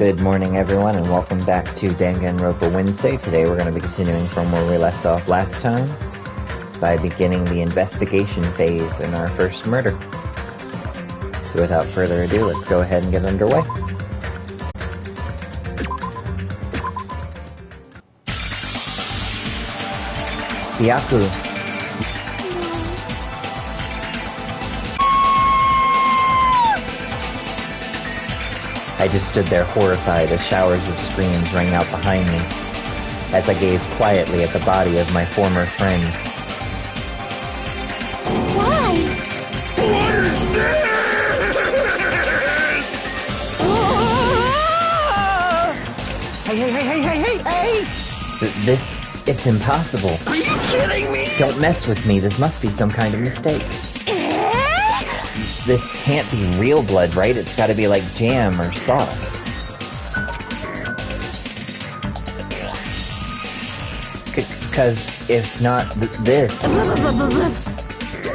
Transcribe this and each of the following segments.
Good morning, everyone, and welcome back to Danganronpa Wednesday. Today we're going to be continuing from where we left off last time by beginning the investigation phase in our first murder. So without further ado, let's go ahead and get underway. Byaku. I just stood there horrified as showers of screams rang out behind me, as I gazed quietly at the body of my former friend. Why? What is this? Hey! It's impossible. Are you kidding me? Don't mess with me, this must be some kind of mistake. This can't be real blood, right? It's gotta be like jam or sauce. Cause if not this...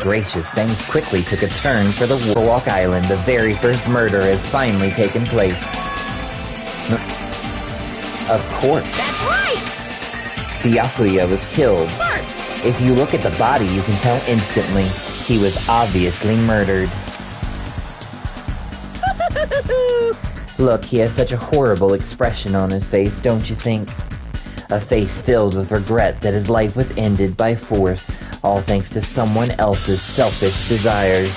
Gracious, things quickly took a turn for the Warwalk Island. The very first murder has finally taken place. Of course. That's right! Byakuya was killed. First! If you look at the body, you can tell instantly he was obviously murdered. Look, he has such a horrible expression on his face, don't you think? A face filled with regret that his life was ended by force, all thanks to someone else's selfish desires.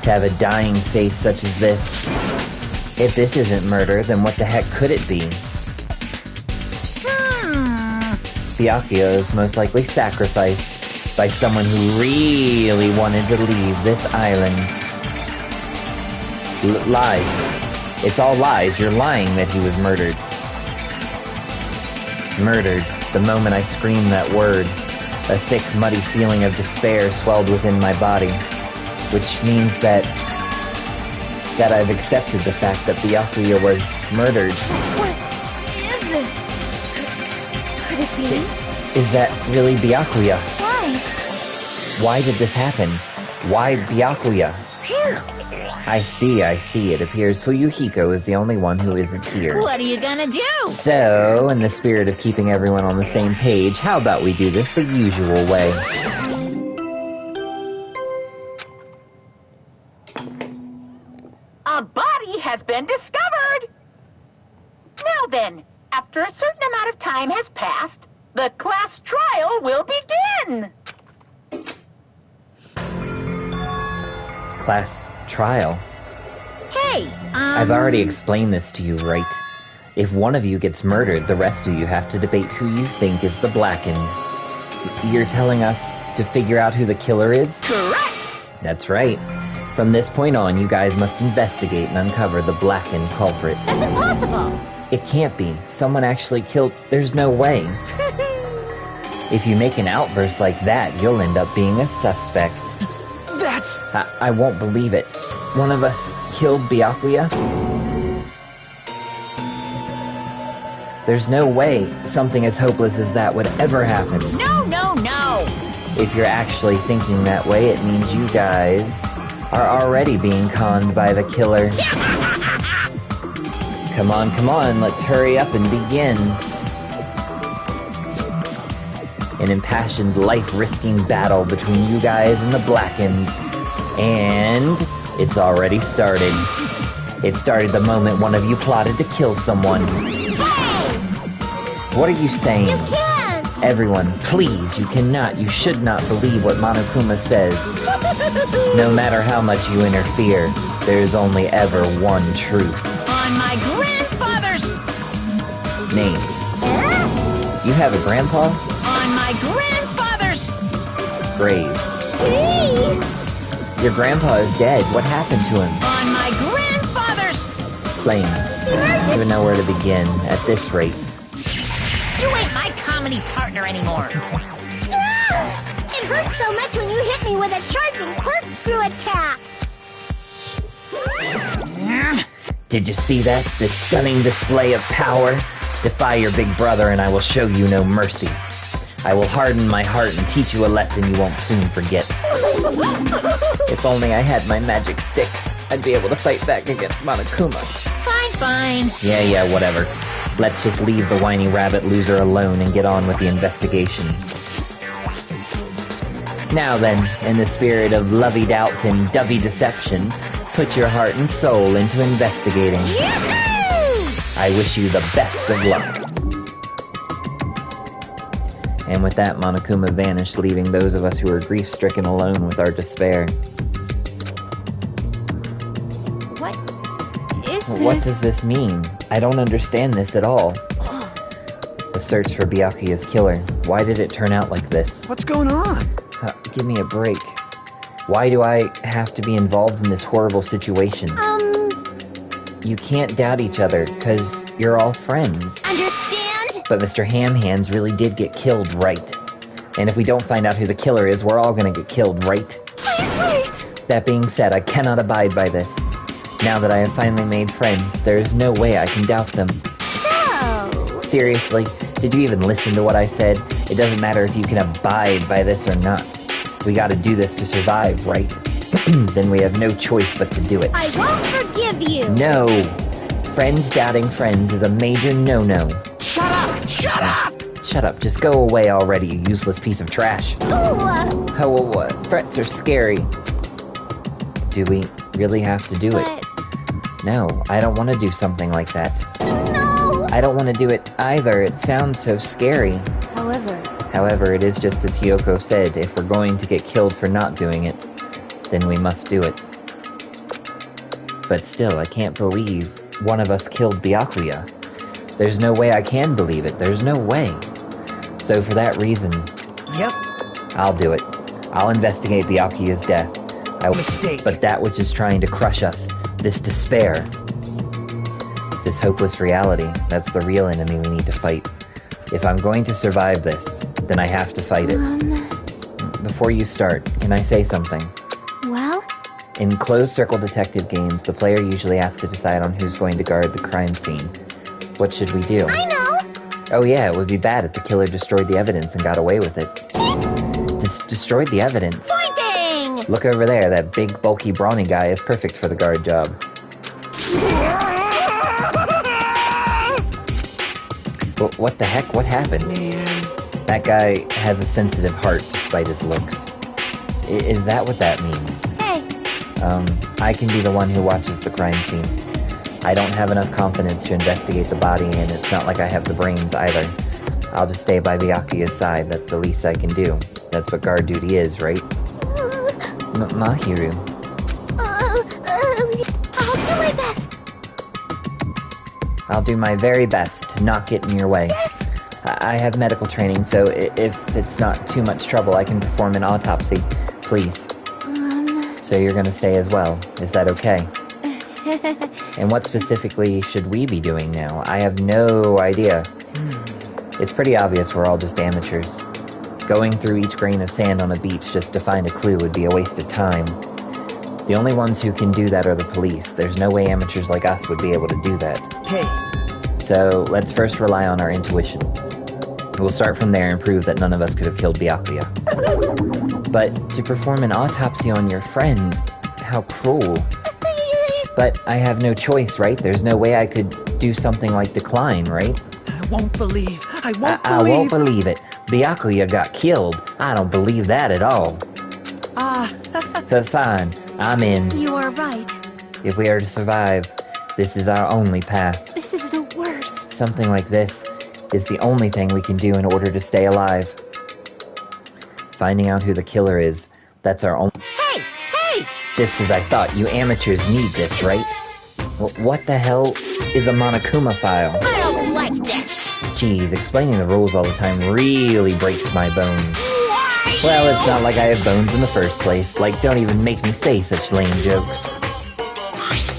To have a dying face such as this. If this isn't murder, then what the heck could it be? Byakuya is most likely sacrificed by someone who really wanted to leave this island. Lies. It's all lies. You're lying that he was murdered. Murdered. The moment I screamed that word, a thick, muddy feeling of despair swelled within my body, which means that I've accepted the fact that Byakuya was murdered. What is this? Could it be? Is that really Byakuya? Why? Why did this happen? Why Byakuya? Phew! I see. It appears Fuyuhiko is the only one who isn't here. What are you gonna do? So, in the spirit of keeping everyone on the same page, how about we do this the usual way? A body has been discovered! Now then, after a certain amount of time has passed, the class trial will begin! Class trial. Hey, I've already explained this to you, right? If one of you gets murdered, the rest of you have to debate who you think is the blackened. You're telling us to figure out who the killer is? Correct! That's right. From this point on, you guys must investigate and uncover the blackened culprit. That's impossible! It can't be. Someone actually killed... There's no way. If you make an outburst like that, you'll end up being a suspect. That's... I won't believe it. One of us killed Byakuya? There's no way something as hopeless as that would ever happen. No! If you're actually thinking that way, it means you guys are already being conned by the killer. Come on, let's hurry up and begin. An impassioned, life-risking battle between you guys and the blackened. And it's already started. It started the moment one of you plotted to kill someone. Hey! What are you saying? You can't! Everyone, please, you cannot, you should not believe what Monokuma says. No matter how much you interfere, there is only ever one truth. On my grandfather's... Name. You have a grandpa? On my grandfather's... Grave. Hey! Your grandpa is dead. What happened to him? On my grandfather's... Flame. I don't even know where to begin at this rate. You ain't my comedy partner anymore. It hurts so much when you hit me with a charging corkscrew attack. Did you see that? This stunning display of power? Defy your big brother and I will show you no mercy. I will harden my heart and teach you a lesson you won't soon forget. If only I had my magic stick, I'd be able to fight back against Monokuma. fine. Yeah, whatever. Let's just leave the whiny rabbit loser alone and get on with the investigation. Now then, in the spirit of lovey-doubt and dovey deception, put your heart and soul into investigating. Yahoo! I wish you the best of luck. And with that, Monokuma vanished, leaving those of us who were grief-stricken alone with our despair. What is this? What does this mean? I don't understand this at all. The search for Byakuya's killer. Why did it turn out like this? What's going on? Give me a break. Why do I have to be involved in this horrible situation? You can't doubt each other, because you're all friends. Understand? But Mr. Ham Hands really did get killed, right? And if we don't find out who the killer is, we're all gonna get killed, right? Please wait! That being said, I cannot abide by this. Now that I have finally made friends, there is no way I can doubt them. So... Seriously, did you even listen to what I said? It doesn't matter if you can abide by this or not. We gotta do this to survive, right? Then we have no choice but to do it. I won't forgive you! No! Friends doubting friends is a major no-no. Shut up! Shut up! Shut up, just go away already, you useless piece of trash. Oh, Oh, what? Threats are scary. Do we really have to do it? but... No, I don't want to do something like that. No! I don't want to do it either, it sounds so scary. However, it is just as Hiyoko said, if we're going to get killed for not doing it, then we must do it. But still, I can't believe one of us killed Byakuya. There's no way I can believe it, there's no way. So for that reason, Yep. I'll do it. I'll investigate Byakuya's death. Mistake. But that which is trying to crush us, this despair, this hopeless reality, that's the real enemy we need to fight. If I'm going to survive this, then I have to fight it. Before you start, can I say something? Well? In closed-circle detective games, the player usually has to decide on who's going to guard the crime scene. What should we do? I know! Oh yeah, it would be bad if the killer destroyed the evidence and got away with it. Destroyed the evidence? Pointing! Look over there, that big, bulky, brawny guy is perfect for the guard job. What the heck? What happened? Man. That guy has a sensitive heart despite his looks. Is that what that means? Hey, I can be the one who watches the crime scene. I don't have enough confidence to investigate the body, and it's not like I have the brains either. I'll just stay by Byakuya's side, that's the least I can do. That's what guard duty is, right? Mahiru. I'll do my best. I'll do my very best to not get in your way. Yes. I have medical training, so if it's not too much trouble, I can perform an autopsy. Please. So you're gonna stay as well. Is that okay? And what specifically should we be doing now? I have no idea. It's pretty obvious we're all just amateurs. Going through each grain of sand on a beach just to find a clue would be a waste of time. The only ones who can do that are the police. There's no way amateurs like us would be able to do that. Hey. So, let's first rely on our intuition. We'll start from there and prove that none of us could have killed Byakuya. But to perform an autopsy on your friend, how cruel. But I have no choice, right? There's no way I could do something like decline, right? I won't believe. I won't believe it. Byakuya got killed. I don't believe that at all. So fine, I'm in. You are right. If we are to survive, this is our only path. This is the worst. Something like this is the only thing we can do in order to stay alive. Finding out who the killer is, that's our only... Hey! Hey! Just as I thought, you amateurs need this, right? What the hell is a Monokuma file? I don't like this! Jeez, explaining the rules all the time really breaks my bones. Why? Well, it's not like I have bones in the first place. Like, don't even make me say such lame jokes.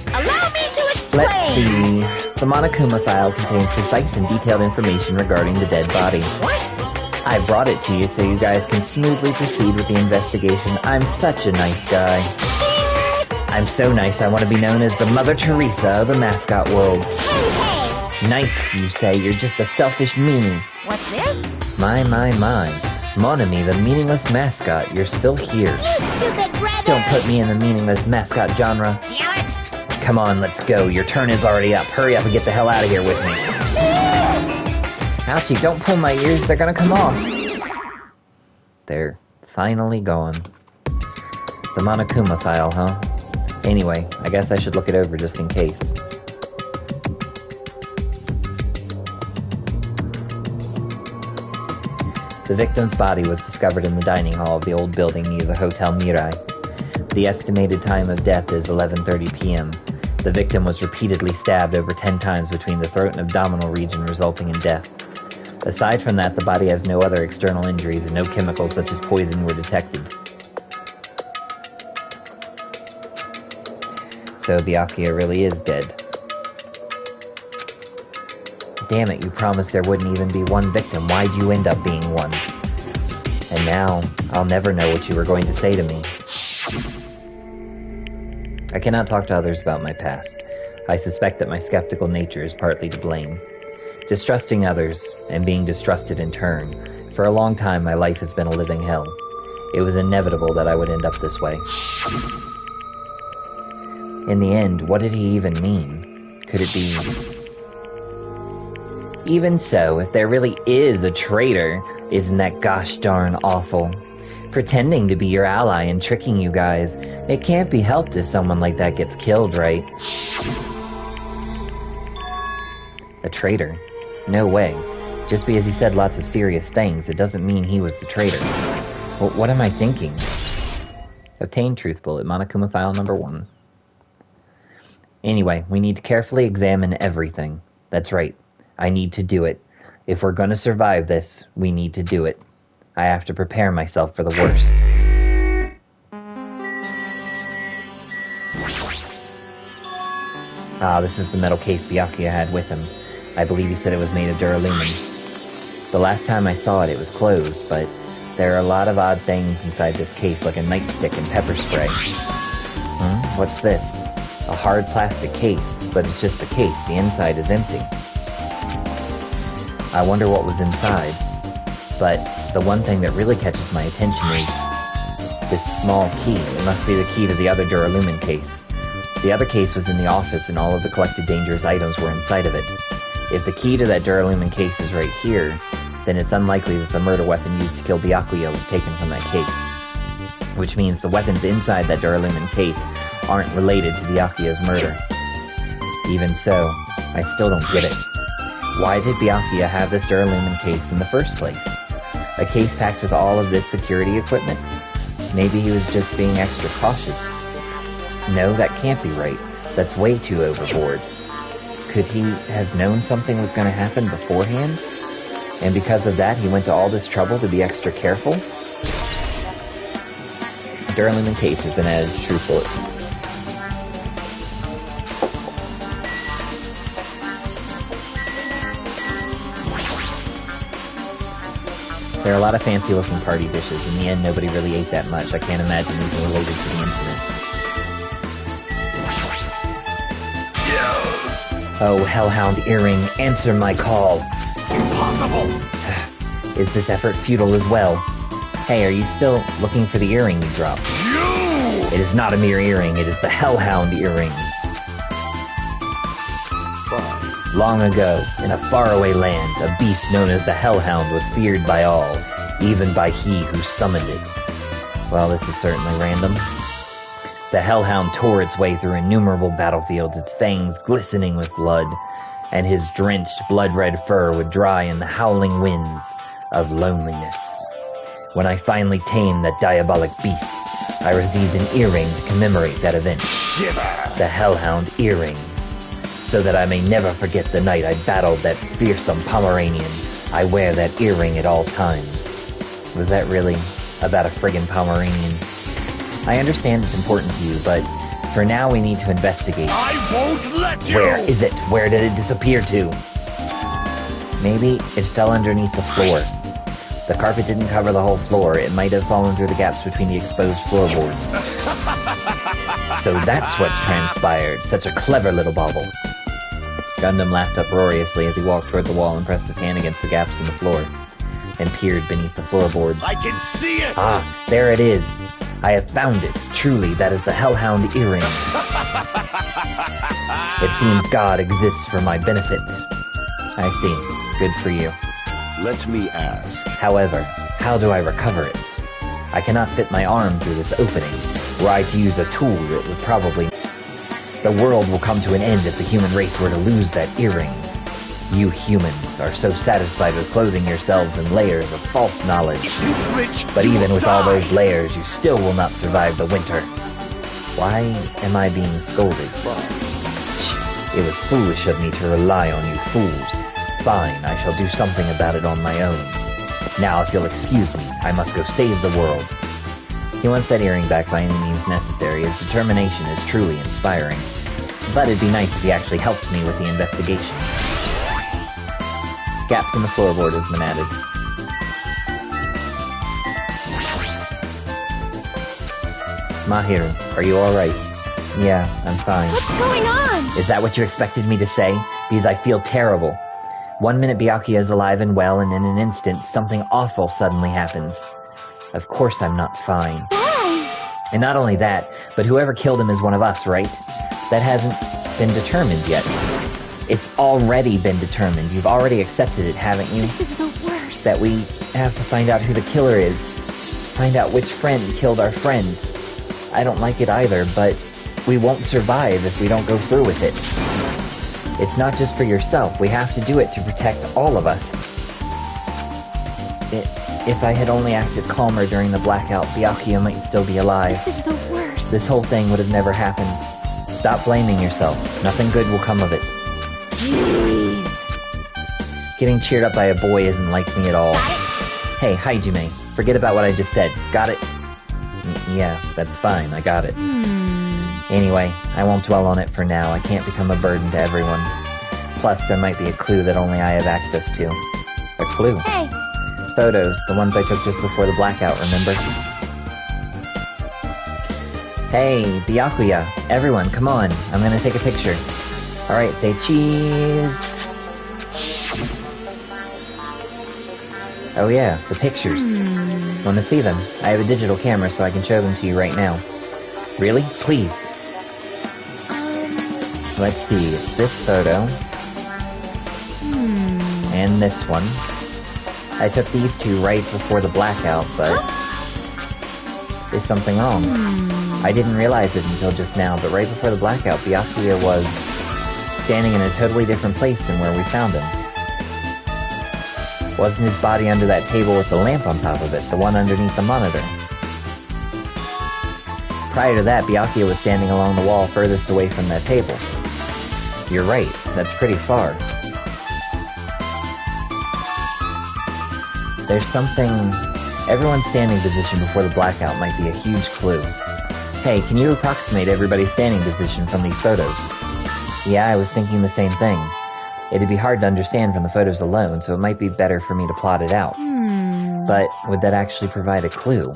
Allow me to explain! Let's see. The Monokuma file contains precise and detailed information regarding the dead body. What? I brought it to you so you guys can smoothly proceed with the investigation. I'm such a nice guy. I'm so nice I want to be known as the Mother Teresa of the mascot world. Hey! Nice, you say. You're just a selfish meanie. What's this? My. Monami, the meaningless mascot, you're still here. You stupid rabbit! Don't put me in the meaningless mascot genre. Damn it! Come on, let's go. Your turn is already up. Hurry up and get the hell out of here with me. Ouchie, don't pull my ears. They're gonna come off. They're finally gone. The Monokuma file, huh? Anyway, I guess I should look it over just in case. The victim's body was discovered in the dining hall of the old building near the Hotel Mirai. The estimated time of death is 11:30 p.m. The victim was repeatedly stabbed over 10 times between the throat and abdominal region, resulting in death. Aside from that, the body has no other external injuries and no chemicals such as poison were detected. So Byakuya really is dead. Damn it, you promised there wouldn't even be one victim. Why'd you end up being one? And now, I'll never know what you were going to say to me. I cannot talk to others about my past. I suspect that my skeptical nature is partly to blame. Distrusting others, and being distrusted in turn, for a long time my life has been a living hell. It was inevitable that I would end up this way. In the end, what did he even mean? Could it be... Even so, if there really is a traitor, isn't that gosh darn awful? Pretending to be your ally and tricking you guys, it can't be helped if someone like that gets killed, right? A traitor? No way. Just because he said lots of serious things, it doesn't mean he was the traitor. Well, what am I thinking? Obtain truth bullet, Monokuma file number 1. Anyway, we need to carefully examine everything. That's right. I need to do it. If we're gonna survive this, we need to do it. I have to prepare myself for the worst. Ah, this is the metal case Byakuya had with him. I believe he said it was made of duralumin. The last time I saw it, it was closed, but there are a lot of odd things inside this case, like a nightstick and pepper spray. What's this? A hard plastic case, but it's just a case. The inside is empty. I wonder what was inside. But the one thing that really catches my attention is this small key. It must be the key to the other duralumin case. The other case was in the office and all of the collected dangerous items were inside of it. If the key to that duralumin case is right here, then it's unlikely that the murder weapon used to kill Byakuya was taken from that case. Which means the weapons inside that duralumin case aren't related to Byakuya's murder. Even so, I still don't get it. Why did Byakuya have this duralumin case in the first place? A case packed with all of this security equipment? Maybe he was just being extra cautious. No, that can't be right. That's way too overboard. Could he have known something was going to happen beforehand? And because of that, he went to all this trouble to be extra careful? Duralumin case has been added to truth bullet. There are a lot of fancy-looking party dishes. In the end, nobody really ate that much. I can't imagine these are related to the incident. Oh, Hellhound Earring, answer my call. Impossible! Is this effort futile as well? Hey, are you still looking for the earring you dropped? You! It is not a mere earring, it is the Hellhound Earring. Fine. Long ago, in a faraway land, a beast known as the Hellhound was feared by all, even by he who summoned it. Well, this is certainly random. The Hellhound tore its way through innumerable battlefields, its fangs glistening with blood, and his drenched, blood-red fur would dry in the howling winds of loneliness. When I finally tamed that diabolic beast, I received an earring to commemorate that event. Shiver! The Hellhound Earring. So that I may never forget the night I battled that fearsome Pomeranian, I wear that earring at all times. Was that really about a friggin' Pomeranian? I understand it's important to you, but for now we need to investigate. I won't let you! Where is it? Where did it disappear to? Maybe it fell underneath the floor. The carpet didn't cover the whole floor. It might have fallen through the gaps between the exposed floorboards. So that's what's transpired. Such a clever little bauble. Gundam laughed uproariously as he walked toward the wall and pressed his hand against the gaps in the floor, and peered beneath the floorboards. I can see it! Ah, there it is. I have found it. Truly, that is the Hellhound Earring. It seems God exists for my benefit. I see. Good for you. Let me ask. However, how do I recover it? I cannot fit my arm through this opening. Were I to use a tool, it would probably... The world will come to an end if the human race were to lose that earring. You humans are so satisfied with clothing yourselves in layers of false knowledge. But even with all those layers, you still will not survive the winter. Why am I being scolded? It was foolish of me to rely on you fools. Fine, I shall do something about it on my own. Now, if you'll excuse me, I must go save the world. He wants that earring back by any means necessary. His determination is truly inspiring. But it'd be nice if he actually helped me with the investigation. Gaps in the floorboard has been added. Mahiru, are you alright? Yeah, I'm fine. What's going on? Is that what you expected me to say? Because I feel terrible. 1 minute Byakuya is alive and well, and in an instant, something awful suddenly happens. Of course I'm not fine. Why? And not only that, but whoever killed him is one of us, right? That hasn't been determined yet. It's already been determined. You've already accepted it, haven't you? This is the worst. That we have to find out who the killer is. Find out which friend killed our friend. I don't like it either, but we won't survive if we don't go through with it. It's not just for yourself. We have to do it to protect all of us. If I had only acted calmer during the blackout, Byakuya might still be alive. This is the worst. This whole thing would have never happened. Stop blaming yourself. Nothing good will come of it. Jeez. Getting cheered up by a boy isn't like me at all. Got it? Hey, Hajime, forget about what I just said. Got it? Yeah, that's fine. I got it. Anyway, I won't dwell on it for now. I can't become a burden to everyone. Plus, there might be a clue that only I have access to. A clue? Hey. Photos, the ones I took just before the blackout, remember? Hey, Byakuya, everyone, come on. I'm gonna take a picture. Alright, say cheese. Oh yeah, the pictures. Want to see them? I have a digital camera so I can show them to you right now. Really? Please. Let's see, it's this photo. And this one. I took these two right before the blackout, but there's something wrong. I didn't realize it until just now, but right before the blackout, Byakuya was standing in a totally different place than where we found him. Wasn't his body under that table with the lamp on top of it, the one underneath the monitor? Prior to that, Byakuya was standing along the wall furthest away from that table. You're right, that's pretty far. There's something... Everyone's standing position before the blackout might be a huge clue. Hey, can you approximate everybody's standing position from these photos? Yeah, I was thinking the same thing. It'd be hard to understand from the photos alone, so it might be better for me to plot it out. But would that actually provide a clue?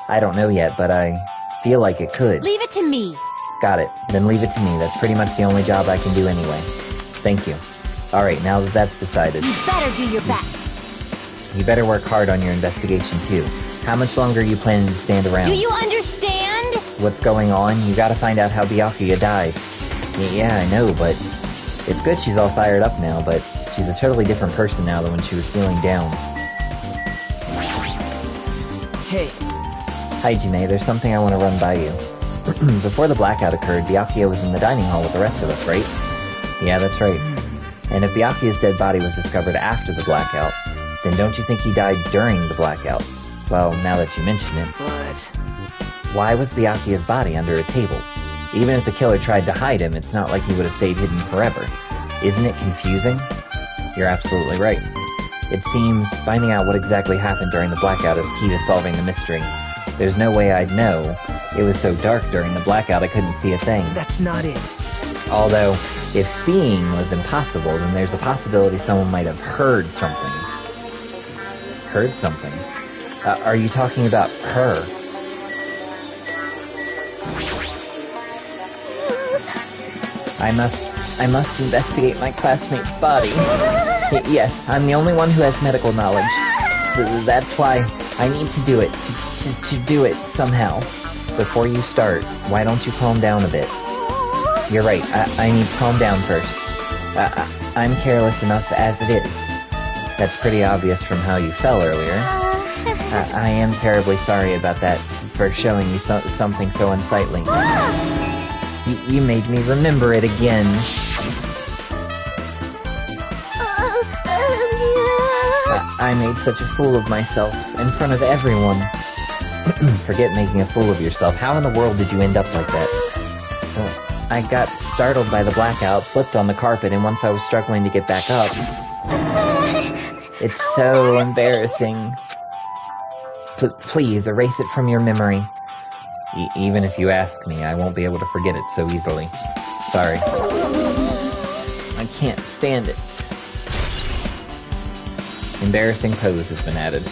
I don't know yet, but I feel like it could. Leave it to me. Got it. Then leave it to me. That's pretty much the only job I can do anyway. Thank you. Alright, now that that's decided, You better do your best. you better work hard on your investigation too. How much longer are you planning to stand around? Do you understand? What's going on? You gotta find out how Byakuya died. Yeah, I know, but... It's good she's all fired up now, but she's a totally different person now than when she was feeling down. Hey. Hajime, there's something I want to run by you. Before the blackout occurred, Byakuya was in the dining hall with the rest of us, right? Yeah, that's right. And if Byakuya's dead body was discovered after the blackout, then don't you think he died during the blackout? Well, now that you mention it. But... Why was Byakuya's body under a table? Even if the killer tried to hide him, it's not like he would have stayed hidden forever. Isn't it confusing? You're absolutely right. It seems finding out what exactly happened during the blackout is key to solving the mystery. There's no way I'd know. It was so dark during the blackout I couldn't see a thing. that's not it. Although, if seeing was impossible, then there's a possibility someone might have heard something. Heard something? Are you talking about her? I must investigate my classmate's body. Yes, I'm the only one who has medical knowledge. That's why I need to do it, to do it somehow. Before you start, why don't you calm down a bit? You're right. I need to calm down first. I'm careless enough as it is. That's pretty obvious from how you fell earlier. I am terribly sorry about that, for showing you something so unsightly. You made me remember it again. I made such a fool of myself in front of everyone. Forget making a fool of yourself. How in the world did you end up like that? Well, I got startled by the blackout, slipped on the carpet, and once I was struggling to get back up... It's so embarrassing. Please, erase it from your memory. Even if you ask me, I won't be able to forget it so easily. Sorry. I can't stand it. Embarrassing pose has been added.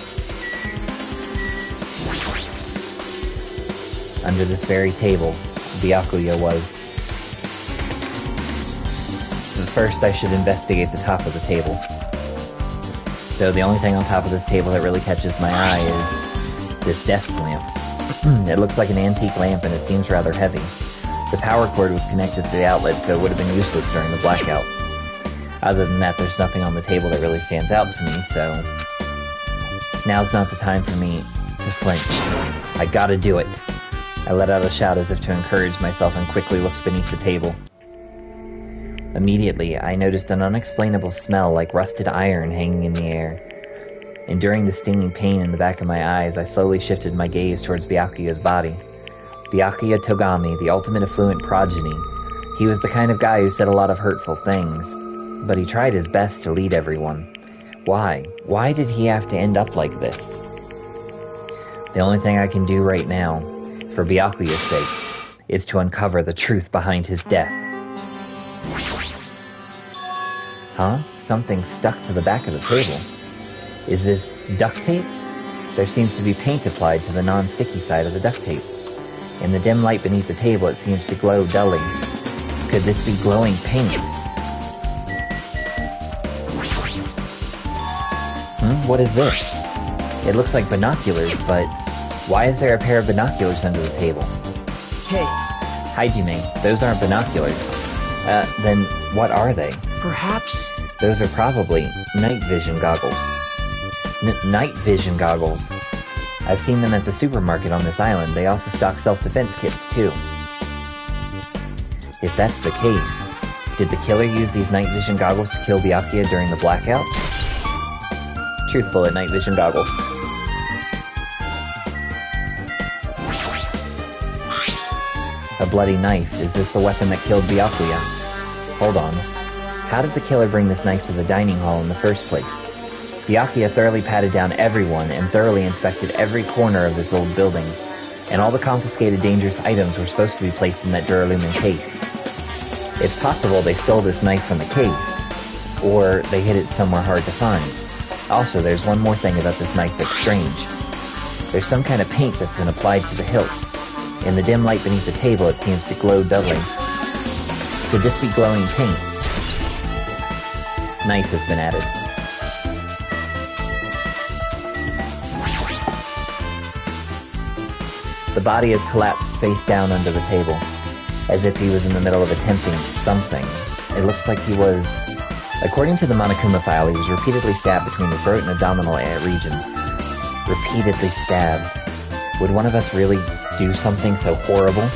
Under this very table, Byakuya was... First, I should investigate the top of the table. So the only thing on top of this table that really catches my eye is this desk lamp. It looks like an antique lamp and it seems rather heavy. The power cord was connected to the outlet, so it would have been useless during the blackout. Other than that, there's nothing on the table that really stands out to me, so... Now's not the time for me to flinch. I gotta do it. I let out a shout as if to encourage myself and quickly looked beneath the table. Immediately, I noticed an unexplainable smell like rusted iron hanging in the air. Enduring the stinging pain in the back of my eyes, I slowly shifted my gaze towards Byakuya's body. Byakuya Togami, the ultimate affluent progeny. He was the kind of guy who said a lot of hurtful things, but he tried his best to lead everyone. Why? Why did he have to end up like this? The only thing I can do right now, for Byakuya's sake, is to uncover the truth behind his death. Huh? Something stuck to the back of the table. Is this duct tape? There seems to be paint applied to the non-sticky side of the duct tape. In the dim light beneath the table, it seems to glow dully. Could this be glowing paint? What is this? It looks like binoculars, but why is there a pair of binoculars under the table? Hey. Hajime, those aren't binoculars. Then what are they? Perhaps... Those are probably night vision goggles. Night vision goggles. I've seen them at the supermarket on this island. They also stock self-defense kits, too. If that's the case, did the killer use these night vision goggles to kill Byakuya during the blackout? Truth bullet night vision goggles. A bloody knife. Is this the weapon that killed Byakuya? Hold on. How did the killer bring this knife to the dining hall in the first place? Byakuya thoroughly patted down everyone and thoroughly inspected every corner of this old building, and all the confiscated dangerous items were supposed to be placed in that Duralumin case. It's possible they stole this knife from the case, or they hid it somewhere hard to find. Also, there's one more thing about this knife that's strange. There's some kind of paint that's been applied to the hilt. In the dim light beneath the table, it seems to glow dully. Could this be glowing paint? Knife has been added. The body is collapsed face down under the table, as if he was in the middle of attempting something. It looks like he was... According to the Monokuma file, he was repeatedly stabbed between the throat and abdominal region. Repeatedly stabbed. Would one of us really do something so horrible?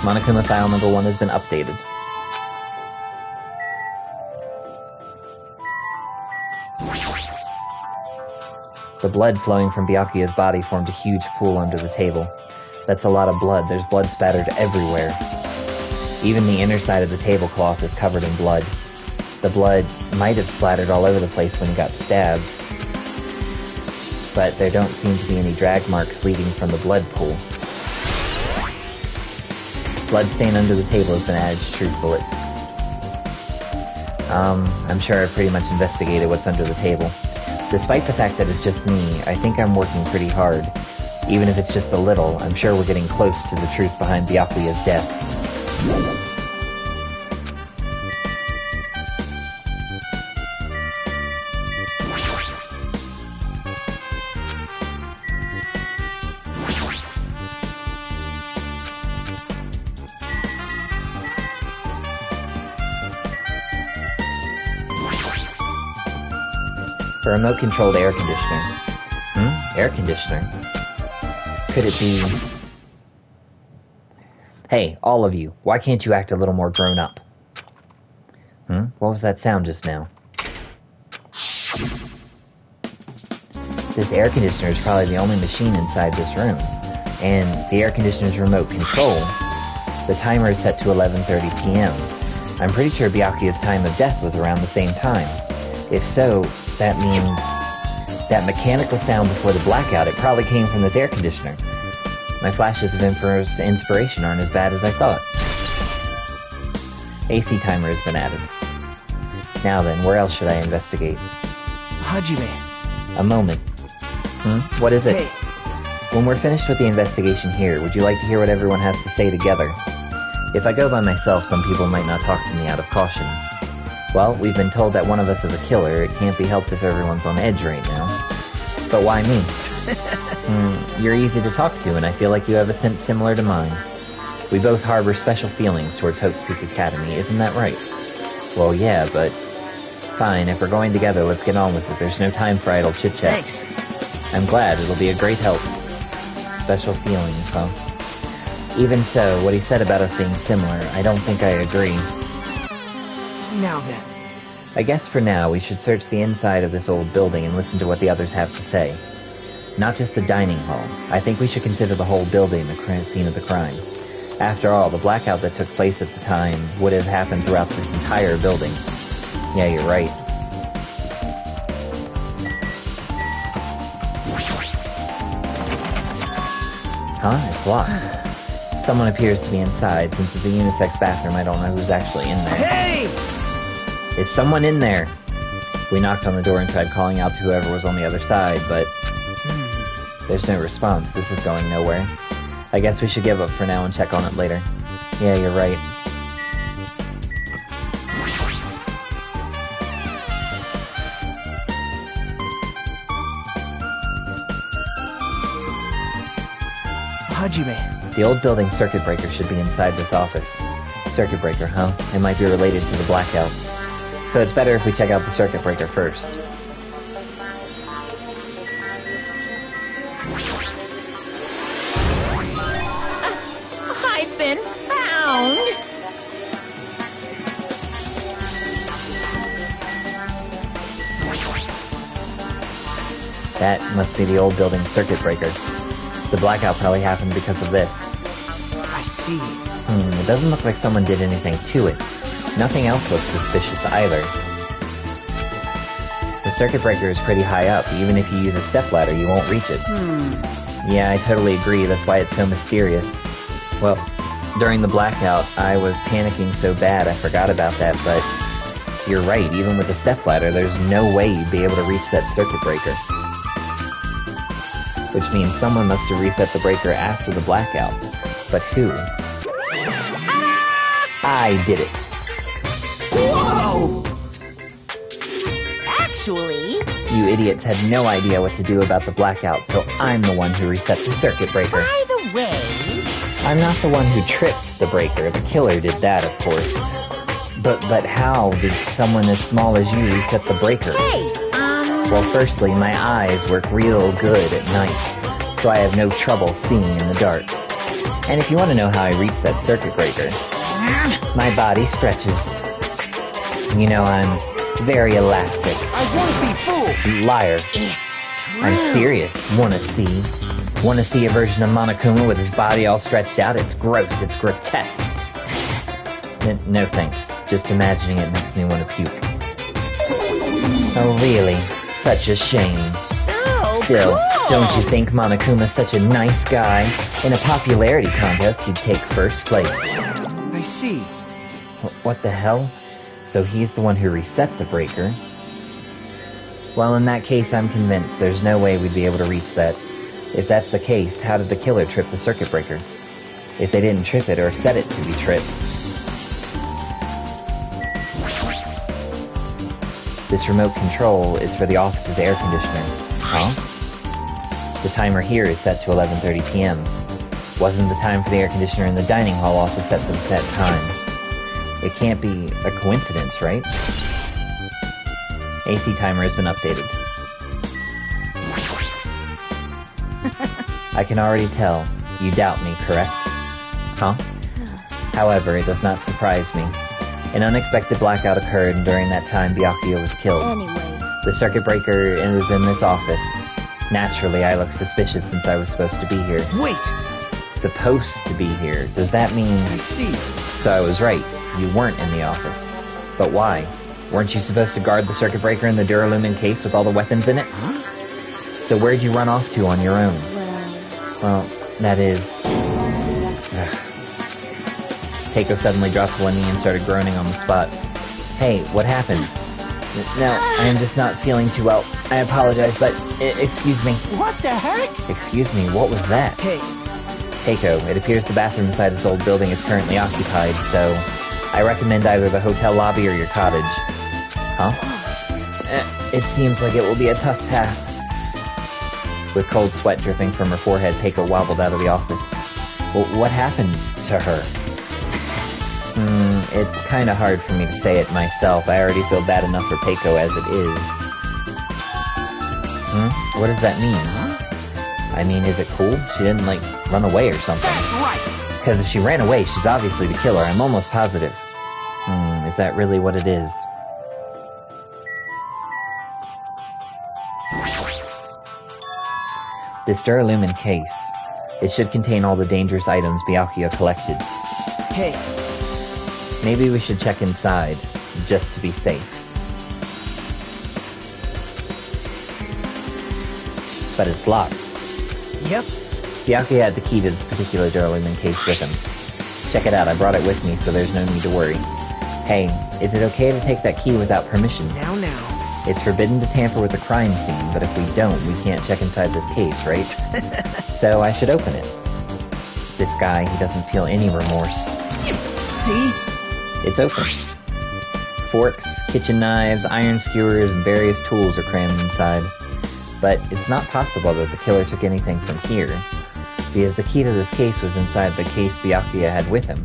Monokuma file number 1 has been updated. The blood flowing from Byakuya's body formed a huge pool under the table. That's a lot of blood. There's blood spattered everywhere. Even the inner side of the tablecloth is covered in blood. The blood might have splattered all over the place when he got stabbed, but there don't seem to be any drag marks leading from the blood pool. Blood stain under the table has been added to truth bullets. I'm sure I've pretty much investigated what's under the table. Despite the fact that it's just me, I think I'm working pretty hard. Even if it's just a little, I'm sure we're getting close to the truth behind Byakuya's death. A remote-controlled air conditioner. Air conditioner? Could it be... Hey, all of you, why can't you act a little more grown up? What was that sound just now? This air conditioner is probably the only machine inside this room. And the air conditioner's remote control, the timer is set to 11:30 p.m. I'm pretty sure Byakuya's time of death was around the same time. If so, that means that mechanical sound before the blackout, it probably came from this air conditioner. My flashes of inspiration aren't as bad as I thought. AC timer has been added. Now then, where else should I investigate? Hajime. A moment. What is it? Hey. When we're finished with the investigation here, would you like to hear what everyone has to say together? If I go by myself, some people might not talk to me out of caution. Well, we've been told that one of us is a killer. It can't be helped if everyone's on edge right now. But why me? You're easy to talk to, and I feel like you have a sense similar to mine. We both harbor special feelings towards Hope's Peak Academy, isn't that right? Well, yeah, but... Fine, if we're going together, let's get on with it. There's no time for idle chit-chat. Thanks. I'm glad, it'll be a great help. Special feelings, huh? Even so, what he said about us being similar, I don't think I agree. Now then. I guess for now, we should search the inside of this old building and listen to what the others have to say. Not just the dining hall. I think we should consider the whole building the scene of the crime. After all, the blackout that took place at the time would have happened throughout this entire building. Yeah, you're right. Huh? It's locked. Someone appears to be inside. Since it's a unisex bathroom, I don't know who's actually in there. Hey! Is someone in there? We knocked on the door and tried calling out to whoever was on the other side, but... There's no response. This is going nowhere. I guess we should give up for now and check on it later. Yeah, you're right. Hajime. The old building circuit breaker should be inside this office. Circuit breaker, huh? It might be related to the blackout. So it's better if we check out the circuit breaker first. I've been found! That must be the old building circuit breaker. The blackout probably happened because of this. I see. It doesn't look like someone did anything to it. Nothing else looks suspicious either. The circuit breaker is pretty high up. Even if you use a stepladder, you won't reach it. Yeah, I totally agree. That's why it's so mysterious. Well, during the blackout, I was panicking so bad I forgot about that, but you're right. Even with a stepladder, there's no way you'd be able to reach that circuit breaker. Which means someone must have reset the breaker after the blackout. But who? I did it. Whoa! Actually... You idiots had no idea what to do about the blackout, so I'm the one who reset the circuit breaker. By the way... I'm not the one who tripped the breaker. The killer did that, of course. But how did someone as small as you reset the breaker? Hey, Well, firstly, my eyes work real good at night, so I have no trouble seeing in the dark. And if you want to know how I reach that circuit breaker, my body stretches. You know, I'm very elastic. I won't be fooled! You liar. It's true. I'm serious. Wanna see? Wanna see a version of Monokuma with his body all stretched out? It's gross. It's grotesque. No thanks. Just imagining it makes me want to puke. Oh, really? Such a shame. So Still, cool. don't you think Monokuma's such a nice guy? In a popularity contest, he'd take first place. I see. What the hell? So he's the one who reset the breaker? Well, in that case, I'm convinced there's no way we'd be able to reach that. If that's the case, how did the killer trip the circuit breaker? If they didn't trip it or set it to be tripped. This remote control is for the office's air conditioner. Huh? The timer here is set to 11:30 p.m. Wasn't the time for the air conditioner in the dining hall also set to that time? It can't be a coincidence, right? AC timer has been updated. I can already tell. You doubt me, correct? Huh? However, it does not surprise me. An unexpected blackout occurred, and during that time, Byakuya was killed. Anyway, The circuit breaker is in this office. Naturally, I look suspicious since I was supposed to be here. Wait! Supposed to be here? Does that mean... I see. So I was right. You weren't in the office. But why? Weren't you supposed to guard the circuit breaker in the Duralumin case with all the weapons in it? Huh? So where'd you run off to on your own? Well, that is... Ugh. Keiko suddenly dropped one knee and started groaning on the spot. Hey, what happened? No, I am just not feeling too well. I apologize, but... excuse me. What the heck? Excuse me, what was that? Hey, Keiko, it appears the bathroom inside this old building is currently occupied, so... I recommend either the hotel lobby or your cottage. Huh? It seems like it will be a tough path. With cold sweat dripping from her forehead, Keiko wobbled out of the office. Well, what happened to her? It's kinda hard for me to say it myself. I already feel bad enough for Keiko as it is. What does that mean? I mean, is it cool? She didn't, like, run away or something. that's right! Because if she ran away, she's obviously the killer. I'm almost positive. Is that really what it is? This Duralumin case. It should contain all the dangerous items Byakuya collected. Hey, Maybe we should check inside, just to be safe. But it's locked. yep. Byakuya had the key to this particular Duralumin case with him. Check it out, I brought it with me, so there's no need to worry. Hey, is it okay to take that key without permission? Now. It's forbidden to tamper with a crime scene, but if we don't, we can't check inside this case, right? So I should open it. This guy, he doesn't feel any remorse. See? It's open. Forks, kitchen knives, iron skewers, and various tools are crammed inside. But it's not possible that the killer took anything from here, because the key to this case was inside the case Byakuya had with him.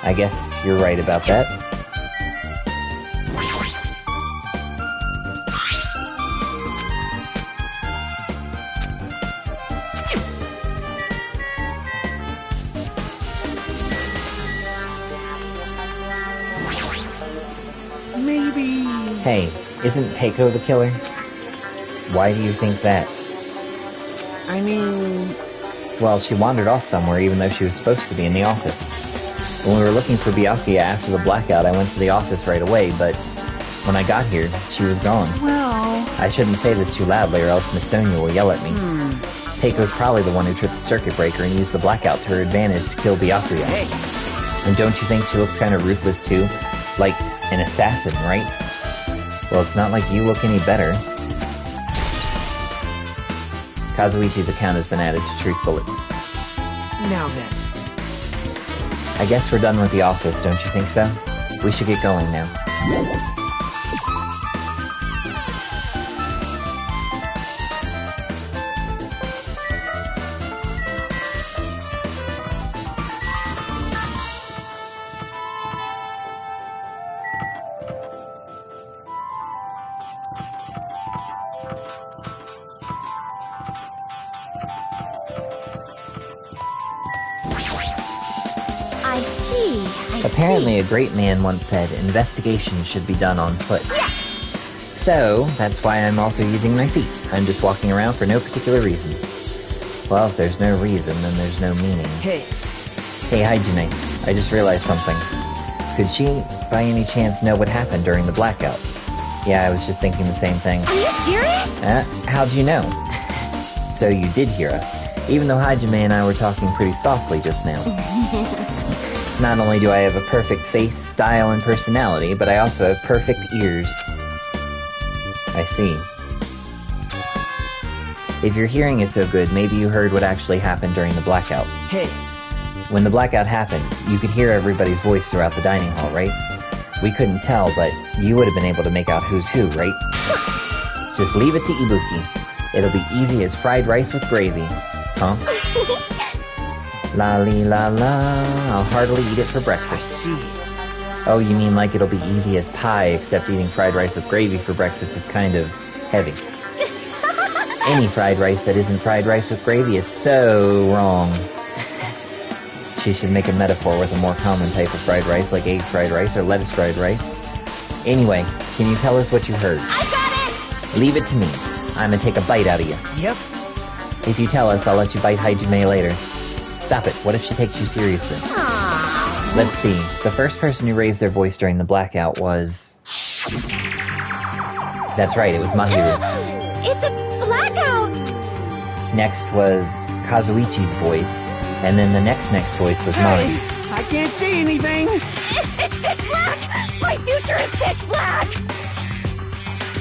I guess you're right about that. Maybe... Hey, isn't Keiko the killer? Why do you think that? I mean... Well, she wandered off somewhere even though she was supposed to be in the office. When we were looking for Byakuya after the blackout, I went to the office right away, but when I got here, she was gone. Well... I shouldn't say this too loudly or else Miss Sonia will yell at me. Keiko's probably the one who tripped the circuit breaker and used the blackout to her advantage to kill Byakuya. Hey, And don't you think she looks kind of ruthless too? Like an assassin, right? Well, it's not like you look any better. Kazuichi's account has been added to Truth Bullets. now then. I guess we're done with the office, don't you think so? We should get going now. I see. Apparently, a great man once said, investigation should be done on foot. Yes! So, that's why I'm also using my feet. I'm just walking around for no particular reason. Well, if there's no reason, then there's no meaning. Hey, Hey, Hajime, I just realized something. Could she, by any chance, know what happened during the blackout? Yeah, I was just thinking the same thing. Are you serious? How'd you know? So you did hear us, even though Hajime and I were talking pretty softly just now. Not only do I have a perfect face, style, and personality, but I also have perfect ears. I see. If your hearing is so good, maybe you heard what actually happened during the blackout. hey, When the blackout happened, you could hear everybody's voice throughout the dining hall, right? We couldn't tell, but you would have been able to make out who's who, right? Just leave it to Ibuki. It'll be easy as fried rice with gravy. Huh? La-li-la-la, I'll heartily eat it for I breakfast. see. Oh, you mean like it'll be easy as pie, except eating fried rice with gravy for breakfast is kind of heavy. Any fried rice that isn't fried rice with gravy is so wrong. She should make a metaphor with a more common type of fried rice, like egg fried rice or lettuce fried rice. Anyway, can you tell us what you heard? I got it! Leave it to me. I'm gonna take a bite out of you. Yep. If you tell us, I'll let you bite Hajime later. Stop it. What if she takes you seriously? Aww. Let's see. The first person who raised their voice during the blackout was... That's right, it was Mahiru. It's a blackout! Next was Kazuichi's voice, and then the next voice was Hey, Maru. I can't see anything. It's pitch black! My future is pitch black!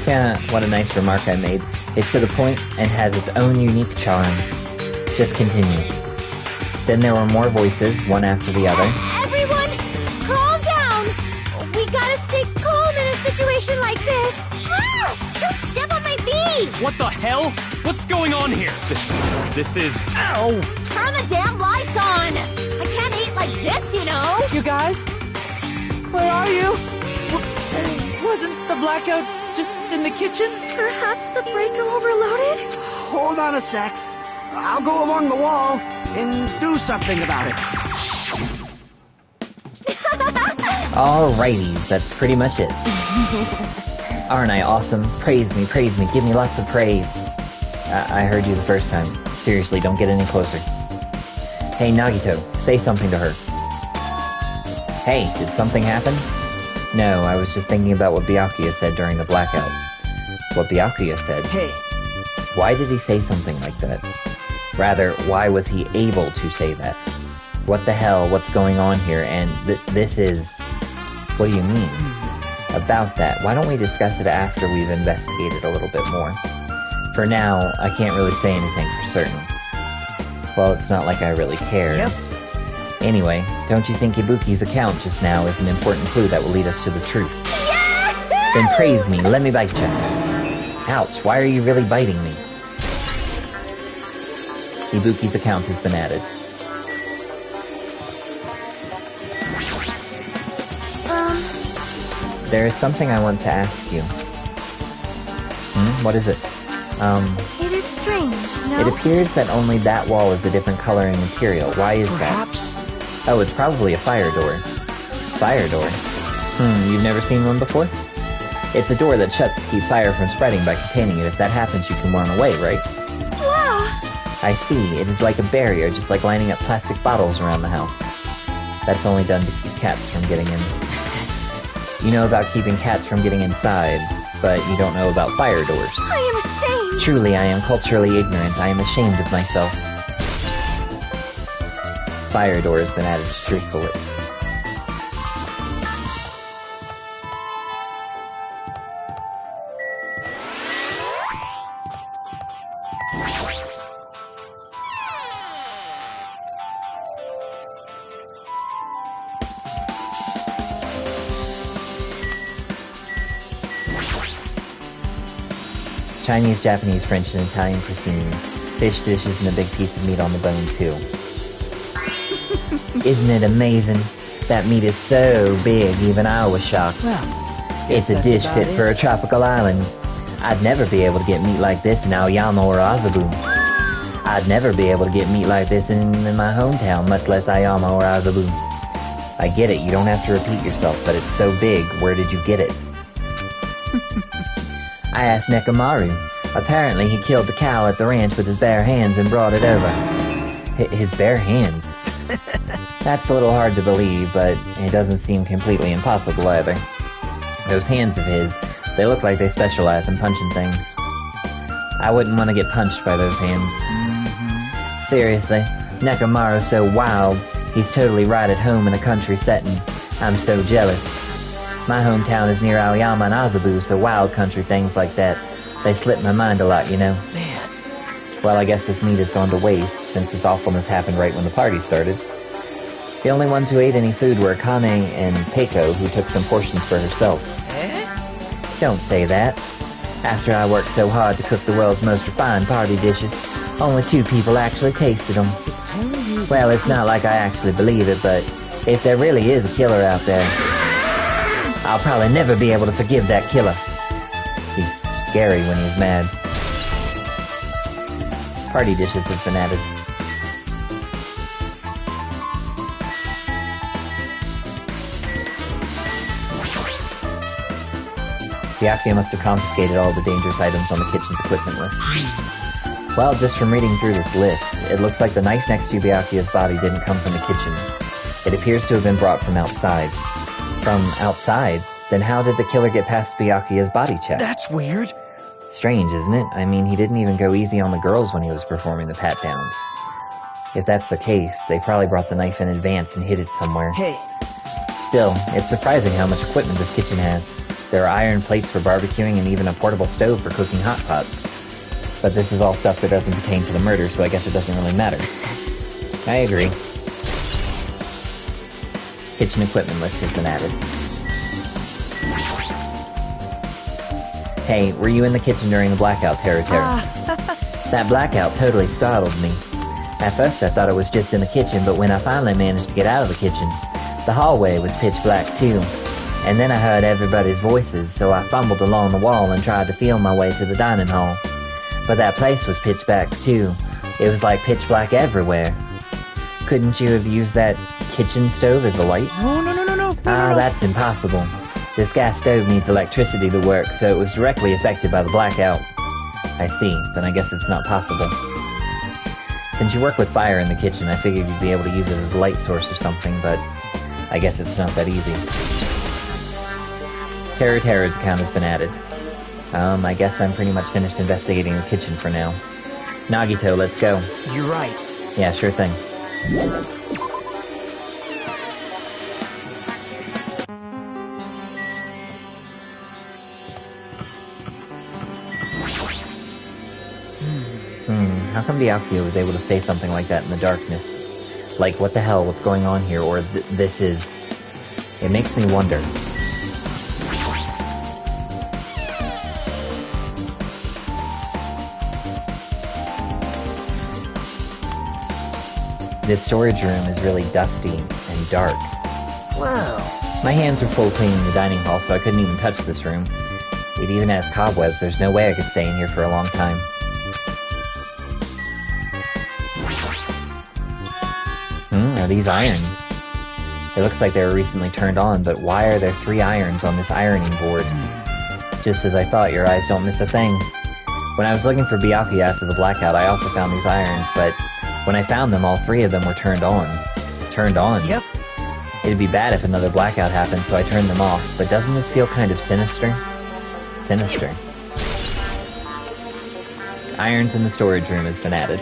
Yeah, what a nice remark I made. It's to the point and has its own unique charm. Just continue. Then there were more voices, one after the other. Everyone, calm down! We gotta stay calm in a situation like this! Ah! Don't step on my feet! What the hell? What's going on here? This is... Ow! Turn the damn lights on! I can't eat like this, you know! You guys? Where are you? Wasn't the blackout just in the kitchen? Perhaps the breaker overloaded? Hold on a sec. I'll go along the wall and do something about it. Alrighty, that's pretty much it. Aren't I awesome? Praise me, give me lots of praise. I heard you the first time. Seriously, don't get any closer. Hey, Nagito, say something to her. Hey, did something happen? No, I was just thinking about what Byakuya said during the blackout. What Byakuya said? Hey, Why did he say something like that? Rather, why was he able to say that? What the hell, what's going on here, and this is... What do you mean? About that, why don't we discuss it after we've investigated a little bit more? For now, I can't really say anything for certain. Well, it's not like I really care. Yep. Anyway, don't you think Ibuki's account just now is an important clue that will lead us to the truth? Then praise me, let me bite you. Ouch, why are you really biting me? Ibuki's account has been added. There is something I want to ask you. What is it? It is strange, no? It appears that only that wall is a different color and material. Why is that? perhaps? Oh, it's probably a fire door. Fire door? You've never seen one before? It's a door that shuts to keep fire from spreading by containing it. If that happens, you can run away, right? Wow! I see. It is like a barrier, just like lining up plastic bottles around the house. That's only done to keep cats from getting in. You know about keeping cats from getting inside, but you don't know about fire doors. I am ashamed! Truly, I am culturally ignorant. I am ashamed of myself. Fire door has been added to Truth Bullets. Chinese, Japanese, French, and Italian cuisine. Fish dishes and a big piece of meat on the bone, too. Isn't it amazing? That meat is so big, even I was shocked. Well, It's a that's dish about fit it. for a tropical island. I'd never be able to get meat like this in Aoyama or Azabu. I'd never be able to get meat like this in my hometown, much less Aoyama or Azabu. I get it, you don't have to repeat yourself, but it's so big, where did you get it? I asked Nekomaru. Apparently he killed the cow at the ranch with his bare hands and brought it over. His bare hands? That's a little hard to believe, but it doesn't seem completely impossible either. Those hands of his, they look like they specialize in punching things. I wouldn't want to get punched by those hands. Seriously, Nekomaru's so wild, he's totally right at home in a country setting. I'm so jealous. My hometown is near Aoyama and Azabu, so wild country things like that, they slip my mind a lot, you know. Man, Well, I guess this meat has gone to waste, since this awfulness happened right when the party started. The only ones who ate any food were Kane and Peiko, who took some portions for herself. Don't say that. After I worked so hard to cook the world's most refined party dishes, only 2 people actually tasted them. Well, it's not like I actually believe it, but if there really is a killer out there, I'll probably never be able to forgive that killer. He's scary when he's mad. Party dishes has been added. Byakuya must have confiscated all the dangerous items on the kitchen's equipment list. Well, just from reading through this list, it looks like the knife next to Byakuya's body didn't come from the kitchen. It appears to have been brought from outside. From outside? Then how did the killer get past Byakuya's body check? That's weird. Strange, isn't it? I mean, he didn't even go easy on the girls when he was performing the pat-downs. If that's the case, they probably brought the knife in advance and hid it somewhere. Hey. Still, it's surprising how much equipment this kitchen has. There are iron plates for barbecuing and even a portable stove for cooking hot pots. But this is all stuff that doesn't pertain to the murder, so I guess it doesn't really matter. I agree. Kitchen equipment list has been added. Hey, were you in the kitchen during the blackout, Tera? That blackout totally startled me. At first I thought it was just in the kitchen, but when I finally managed to get out of the kitchen, the hallway was pitch black too. And then I heard everybody's voices, so I fumbled along the wall and tried to feel my way to the dining hall. But that place was pitch black too. It was like pitch black everywhere. Couldn't you have used that kitchen stove as a light? No. That's impossible. This gas stove needs electricity to work, so it was directly affected by the blackout. I see, then I guess it's not possible. Since you work with fire in the kitchen, I figured you'd be able to use it as a light source or something, but I guess it's not that easy. Tera's account has been added. I guess I'm pretty much finished investigating the kitchen for now. Nagito, let's go. You're right. Yeah, sure thing. How come Byakuya was able to say something like that in the darkness? Like, what the hell, what's going on here, or this is... It makes me wonder. This storage room is really dusty and dark. Wow. My hands were full cleaning the dining hall, so I couldn't even touch this room. It even has cobwebs. There's no way I could stay in here for a long time. Are these irons? It looks like they were recently turned on, but why are there 3 irons on this ironing board? Just as I thought, your eyes don't miss a thing. When I was looking for Byakuya after the blackout, I also found these irons, but when I found them, all 3 of them were turned on. Turned on? Yep. It'd be bad if another blackout happened, so I turned them off, but doesn't this feel kind of sinister? Sinister. Irons in the storage room has been added.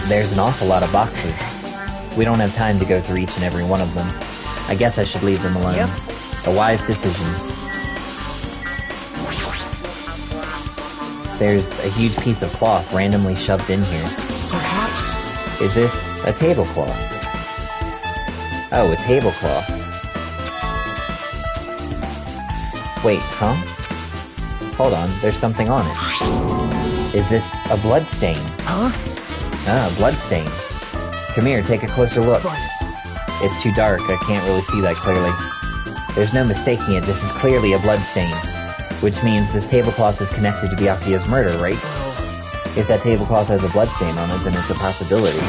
There's an awful lot of boxes. We don't have time to go through each and every one of them. I guess I should leave them alone. Yep. A wise decision. There's a huge piece of cloth randomly shoved in here. Perhaps... Is this a tablecloth? Oh, a tablecloth. Wait, huh? Hold on, there's something on it. Is this a blood stain? Huh? Ah, blood stain. Come here, take a closer look. But... It's too dark, I can't really see that clearly. There's no mistaking it, this is clearly a blood stain. Which means this tablecloth is connected to Byakuya's murder, right? If that tablecloth has a blood stain on it, then it's a possibility.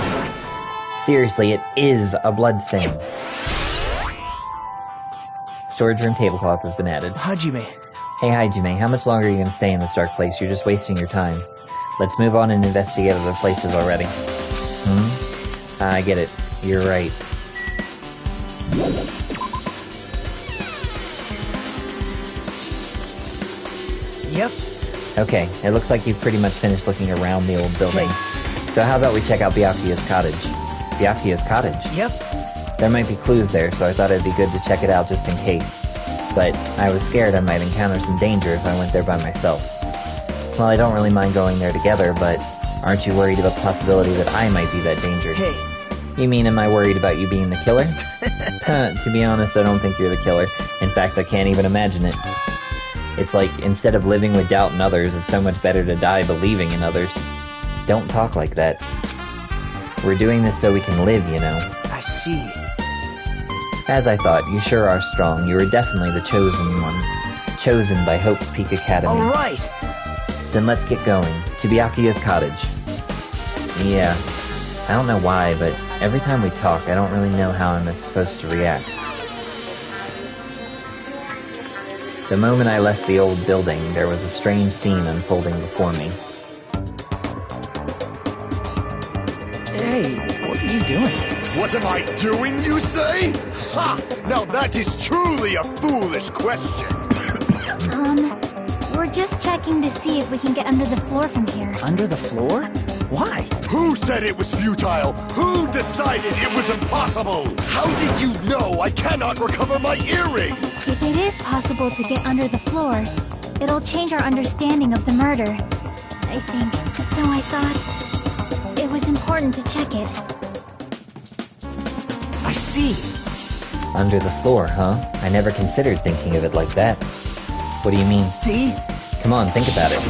Seriously, it is a blood stain. Storage room tablecloth has been added. Hajime. Hey Hajime, how much longer are you going to stay in this dark place? You're just wasting your time. Let's move on and investigate other places already. I get it. You're right. Yep. Okay, it looks like you've pretty much finished looking around the old building. Hey. So how about we check out Byakuya's cottage? Byakuya's cottage? Yep. There might be clues there, so I thought it'd be good to check it out just in case. But I was scared I might encounter some danger if I went there by myself. Well, I don't really mind going there together, but aren't you worried about the possibility that I might be that danger? Hey. You mean, am I worried about you being the killer? To be honest, I don't think you're the killer. In fact, I can't even imagine it. It's like, instead of living with doubt in others, it's so much better to die believing in others. Don't talk like that. We're doing this so we can live, you know. I see. As I thought, you sure are strong. You were definitely the chosen one. Chosen by Hope's Peak Academy. All right. Then let's get going. To Byakuya's cottage. Yeah. I don't know why, but every time we talk, I don't really know how I'm supposed to react. The moment I left the old building, there was a strange scene unfolding before me. Hey, what are you doing? What am I doing, you say? Ha! Now that is truly a foolish question. We're just checking to see if we can get under the floor from here. Under the floor? Why? Who said it was futile? Who decided it was impossible? How did you know I cannot recover my earring? If it is possible to get under the floor, it'll change our understanding of the murder, I think. So I thought it was important to check it. I see. Under the floor, huh? I never considered thinking of it like that. What do you mean? See? Come on, think about it.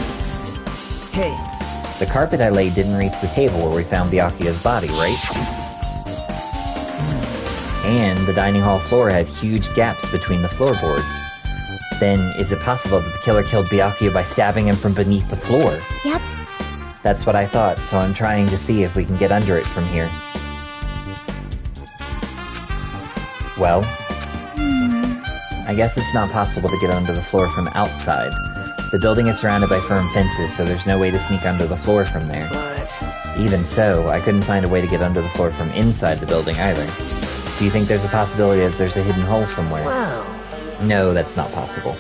Hey, The carpet I laid didn't reach the table where we found Byakuya's body, right? And the dining hall floor had huge gaps between the floorboards. Then, is it possible that the killer killed Byakuya by stabbing him from beneath the floor? Yep. That's what I thought, so I'm trying to see if we can get under it from here. Well, I guess it's not possible to get under the floor from outside. The building is surrounded by firm fences, so there's no way to sneak under the floor from there. but... Even so, I couldn't find a way to get under the floor from inside the building either. Do you think there's a possibility that there's a hidden hole somewhere? Well... No, that's not possible.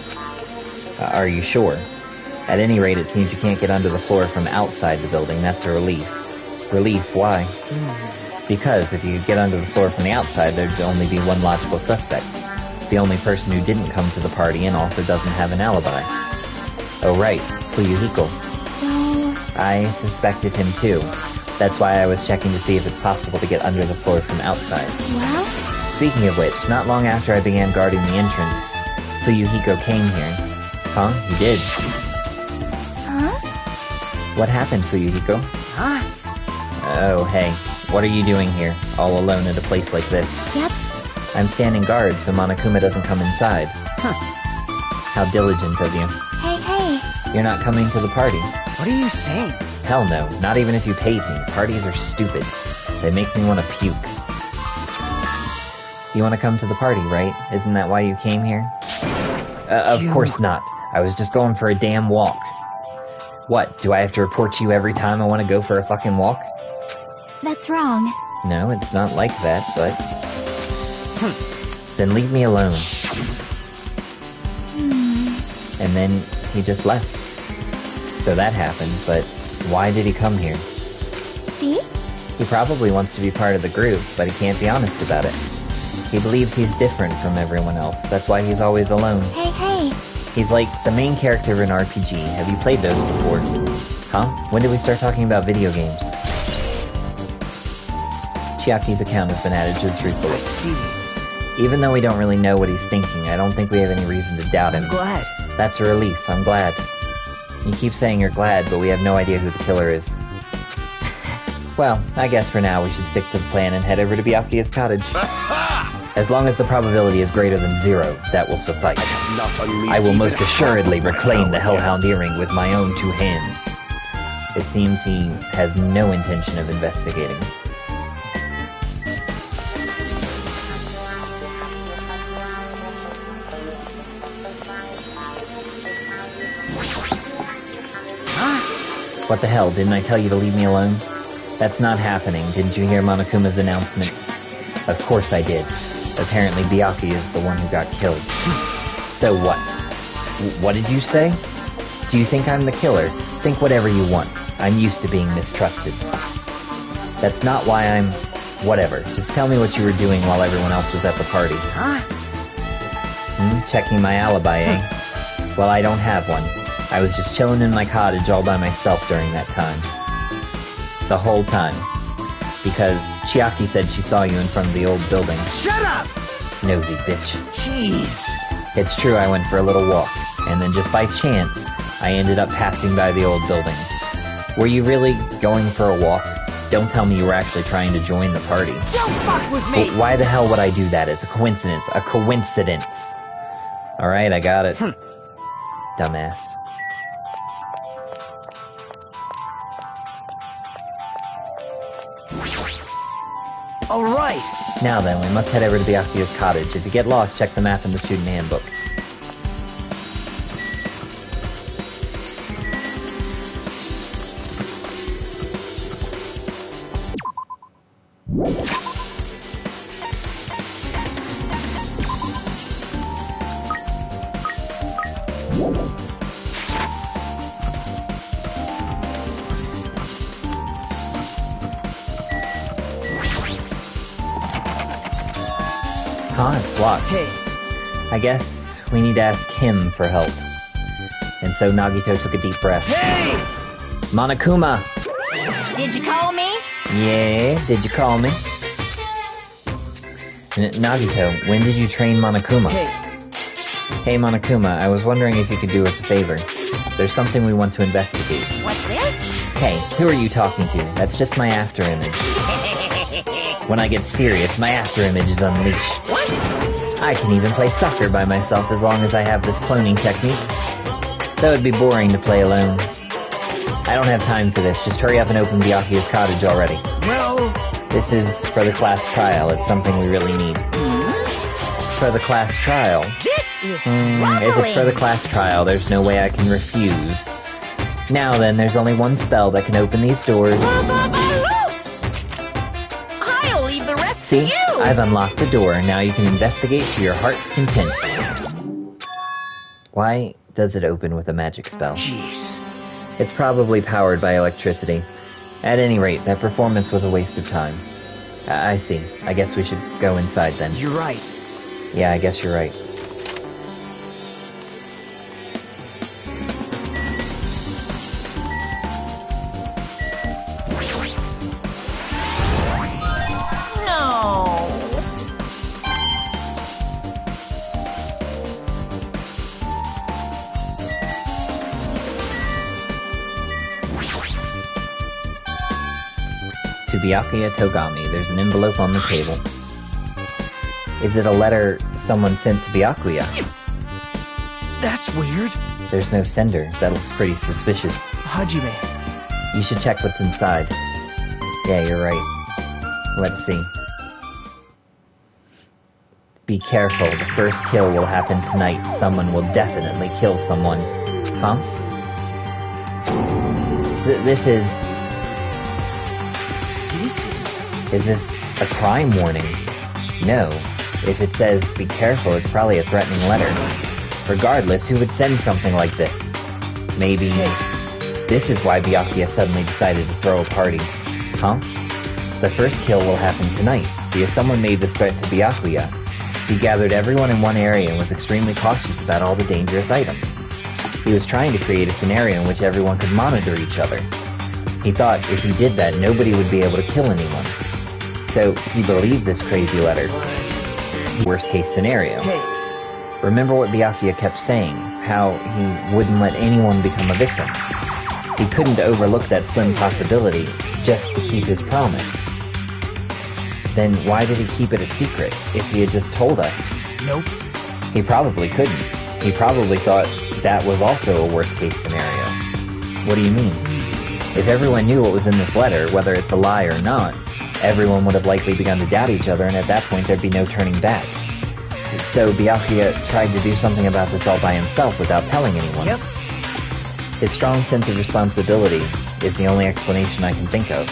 Are you sure? At any rate, it seems you can't get under the floor from outside the building. That's a relief. Relief? Why? Because if you get under the floor from the outside, there'd only be one logical suspect. The only person who didn't come to the party and also doesn't have an alibi. Oh right, Fuyuhiko. So... I suspected him too. That's why I was checking to see if it's possible to get under the floor from outside. well? Speaking of which, not long after I began guarding the entrance, Fuyuhiko came here. Huh? He did. Huh? What happened, Fuyuhiko? Huh? Oh, hey. What are you doing here, all alone at a place like this? Yep. I'm standing guard so Monokuma doesn't come inside. Huh. How diligent of you. Hey. You're not coming to the party. What are you saying? Hell no, not even if you paid me. Parties are stupid. They make me want to puke. You want to come to the party, right? Isn't that why you came here? Of course not. I was just going for a damn walk. What, do I have to report to you every time I want to go for a fucking walk? That's wrong. No, it's not like that, but... Then leave me alone. And then he just left. So that happened, but why did he come here? See? He probably wants to be part of the group, but he can't be honest about it. He believes he's different from everyone else. That's why he's always alone. Hey. He's like the main character of an RPG. Have you played those before? Huh? When did we start talking about video games? Chiaki's account has been added to the truth I list. see. Even though we don't really know what he's thinking, I don't think we have any reason to doubt him. Glad. That's a relief. I'm glad. You keep saying you're glad, but we have no idea who the killer is. Well, I guess for now we should stick to the plan and head over to Byakuya's cottage. As long as the probability is greater than 0, that will suffice. Not unleashed I will even most half assuredly of my reclaim the power Hellhound earring with my own 2 hands. It seems he has no intention of investigating. What the hell, didn't I tell you to leave me alone? That's not happening. Didn't you hear Monokuma's announcement? Of course I did. Apparently Byakuya is the one who got killed. So what? What did you say? Do you think I'm the killer? Think whatever you want. I'm used to being mistrusted. That's not why I'm... Whatever. Just tell me what you were doing while everyone else was at the party. Huh? Checking my alibi, eh? Well, I don't have one. I was just chilling in my cottage all by myself during that time. The whole time. Because Chiaki said she saw you in front of the old building. Shut up! Nosy bitch. Jeez. It's true I went for a little walk, and then just by chance, I ended up passing by the old building. Were you really going for a walk? Don't tell me you were actually trying to join the party. Don't fuck with me! Well, why the hell would I do that? It's a coincidence. A coincidence. Alright, I got it. Dumbass. Alright. Now then, we must head over to Byakuya's cottage. If you get lost, check the map in the student handbook. Huh, it's locked. Hey. I guess we need to ask him for help. And so Nagito took a deep breath. Hey! Monokuma! Did you call me? Yeah, did you call me? Nagito, when did you train Monokuma? Hey Monokuma, I was wondering if you could do us a favor. There's something we want to investigate. What's this? Hey, who are you talking to? That's just my afterimage. When I get serious, my afterimage is unleashed. What? I can even play soccer by myself as long as I have this cloning technique. That would be boring to play alone. I don't have time for this. Just hurry up and open Byakuya's cottage already. Well... This is for the class trial. It's something we really need. For the class trial? This is If it's for the class trial, there's no way I can refuse. Now then, there's only one spell that can open these doors. Loose! I'll leave the rest See? to you! I've unlocked the door. Now you can investigate to your heart's content. Why does it open with a magic spell? Jeez. It's probably powered by electricity. At any rate, that performance was a waste of time. I see. I guess we should go inside then. You're right. Yeah, I guess you're right. No. To Byakuya Togami, there's an envelope on the table. Is it a letter someone sent to Byakuya? That's weird. There's no sender. That looks pretty suspicious. Hajime. You should check what's inside. Yeah, you're right. Let's see. Be careful. The first kill will happen tonight. Someone will definitely kill someone. Huh? This is... Is this a crime warning? No. If it says, be careful, it's probably a threatening letter. Regardless, who would send something like this? Maybe... This is why Byakuya suddenly decided to throw a party. Huh? The first kill will happen tonight, because someone made this threat to Byakuya. He gathered everyone in one area and was extremely cautious about all the dangerous items. He was trying to create a scenario in which everyone could monitor each other. He thought if he did that, nobody would be able to kill anyone. So he believed this crazy letter. Worst case scenario. Remember what Byakuya kept saying, how he wouldn't let anyone become a victim. He couldn't overlook that slim possibility just to keep his promise. Then why did he keep it a secret if he had just told us? Nope. He probably couldn't. He probably thought that was also a worst case scenario. What do you mean? If everyone knew what was in this letter, whether it's a lie or not, everyone would have likely begun to doubt each other, and at that point there'd be no turning back. So Byakuya tried to do something about this all by himself without telling anyone. Yep. His strong sense of responsibility is the only explanation I can think of.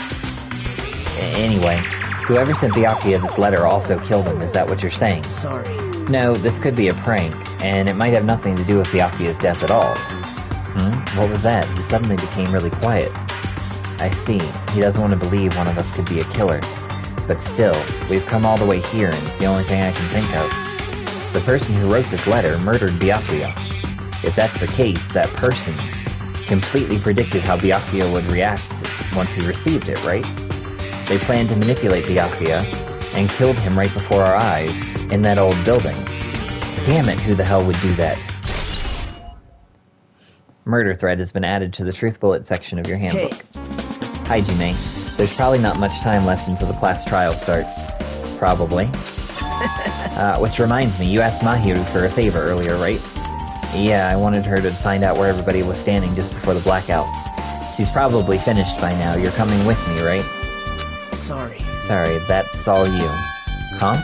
Anyway, whoever sent Byakuya this letter also killed him, is that what you're saying? Sorry. No, this could be a prank, and it might have nothing to do with Byakuya's death at all. What was that? He suddenly became really quiet. I see. He doesn't want to believe one of us could be a killer. But still, we've come all the way here, and it's the only thing I can think of. The person who wrote this letter murdered Byakuya. If that's the case, that person completely predicted how Byakuya would react once he received it, right? They planned to manipulate Byakuya and killed him right before our eyes in that old building. Damn it, who the hell would do that? Murder thread has been added to the Truth Bullet section of your handbook. Hajime, There's probably not much time left until the class trial starts. Probably. Which reminds me, you asked Mahiru for a favor earlier, right? Yeah, I wanted her to find out where everybody was standing just before the blackout. She's probably finished by now. You're coming with me, right? Sorry. Sorry, that's all you. Huh?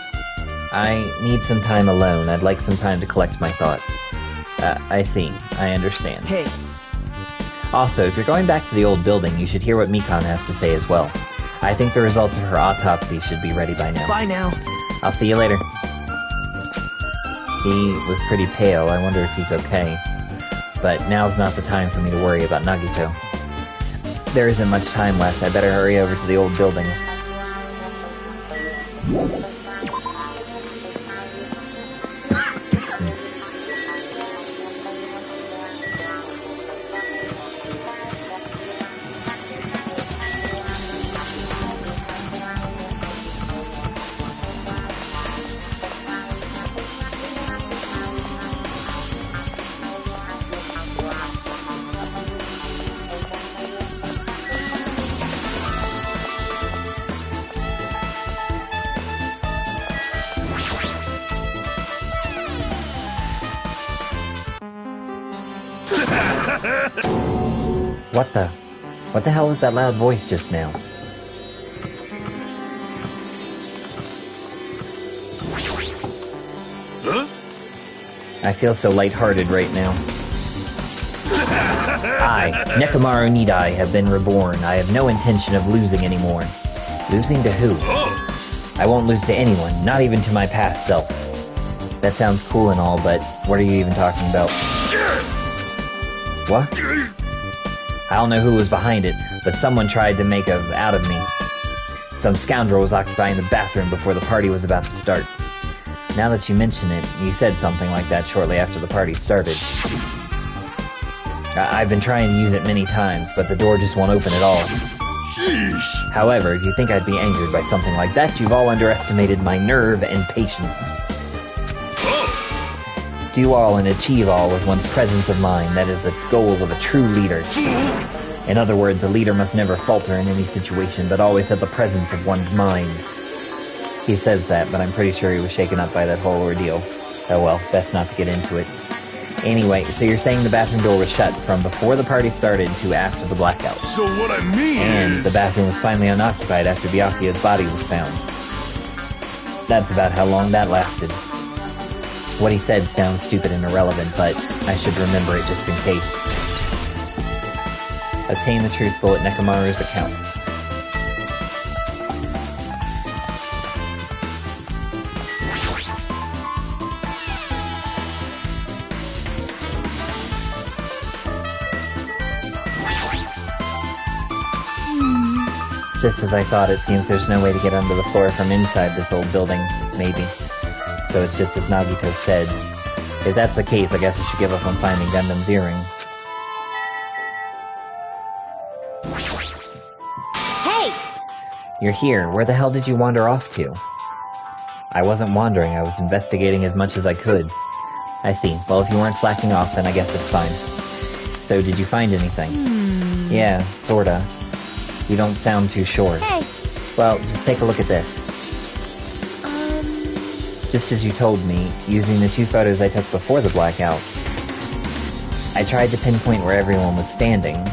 I need some time alone. I'd like some time to collect my thoughts. I see. I understand. Hey. Also, if you're going back to the old building, you should hear what Mikan has to say as well. I think the results of her autopsy should be ready by now. Bye now. I'll see you later. He was pretty pale. I wonder if he's okay. But now's not the time for me to worry about Nagito. There isn't much time left. I better hurry over to the old building. What the hell was that loud voice just now? Huh? I feel so lighthearted right now. I, Nekomaru Nidai, have been reborn. I have no intention of losing anymore. Losing to who? I won't lose to anyone, not even to my past self. That sounds cool and all, but what are you even talking about? What? I don't know who was behind it, but someone tried to make out of me. Some scoundrel was occupying the bathroom before the party was about to start. Now that you mention it, you said something like that shortly after the party started. I've been trying to use it many times, but the door just won't open at all. Sheesh. However, if you think I'd be angered by something like that, you've all underestimated my nerve and patience. Do all and achieve all with one's presence of mind. That is the goal of a true leader. In other words, a leader must never falter in any situation, but always have the presence of one's mind. He says that, but I'm pretty sure he was shaken up by that whole ordeal. Oh well, best not to get into it. Anyway, so you're saying the bathroom door was shut from before the party started to after the blackout. So what I mean And is... the bathroom was finally unoccupied after Byakuya's body was found. That's about how long that lasted. What he said sounds stupid and irrelevant, but I should remember it just in case. Obtain the truthful at Nekomaru's account. Just as I thought, it seems there's no way to get under the floor from inside this old building, maybe. So it's just as Nagito said. If that's the case, I guess I should give up on finding Gundam's earring. Hey! You're here. Where the hell did you wander off to? I wasn't wandering. I was investigating as much as I could. I see. Well, if you weren't slacking off, then I guess it's fine. So, did you find anything? Yeah, sorta. You don't sound too sure. Hey! Well, just take a look at this. Just as you told me, using the 2 photos I took before the blackout, I tried to pinpoint where everyone was standing.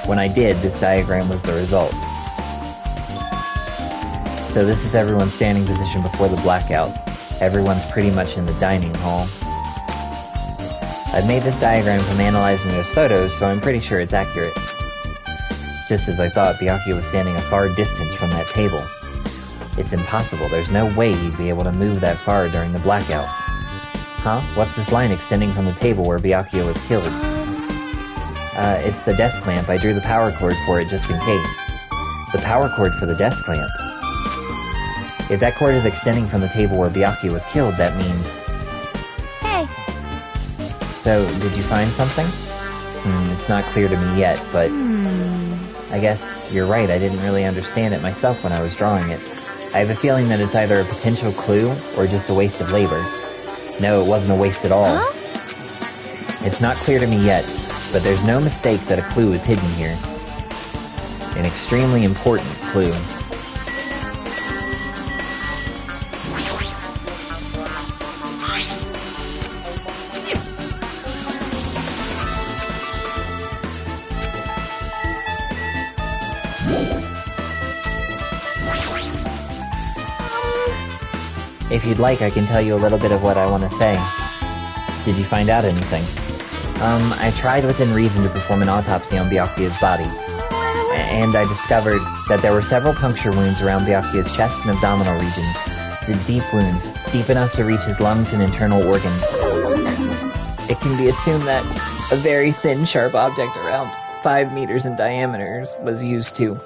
When I did, this diagram was the result. So this is everyone's standing position before the blackout. Everyone's pretty much in the dining hall. I've made this diagram from analyzing those photos, so I'm pretty sure it's accurate. Just as I thought, Byakuya was standing a far distance from that table. It's impossible. There's no way he'd be able to move that far during the blackout. Huh? What's this line extending from the table where Byakuya was killed? It's the desk lamp. I drew the power cord for it just in case. The power cord for the desk lamp? If that cord is extending from the table where Byakuya was killed, that means... Hey! So, did you find something? It's not clear to me yet, but... I guess you're right. I didn't really understand it myself when I was drawing it. I have a feeling that it's either a potential clue or just a waste of labor. No, it wasn't a waste at all. It's not clear to me yet, but there's no mistake that a clue is hidden here. An extremely important clue. If you'd like, I can tell you a little bit of what I want to say. Did you find out anything? I tried within reason to perform an autopsy on Byakuya's body. And I discovered that there were several puncture wounds around Byakuya's chest and abdominal region. Deep wounds, deep enough to reach his lungs and internal organs. It can be assumed that a very thin, sharp object around 5 meters in diameter was used to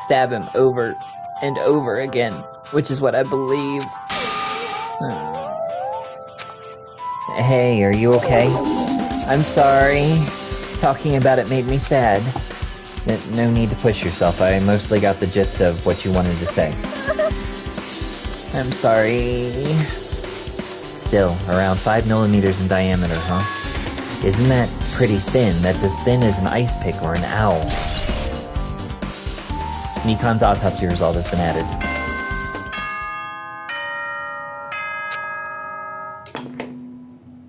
stab him over and over again, which is what I believe. Hey, are you okay? I'm sorry. Talking about it made me sad. No need to push yourself. I mostly got the gist of what you wanted to say. I'm sorry. Still, around 5 millimeters in diameter, huh? Isn't that pretty thin? That's as thin as an ice pick or an owl. Mikan's autopsy result has been added.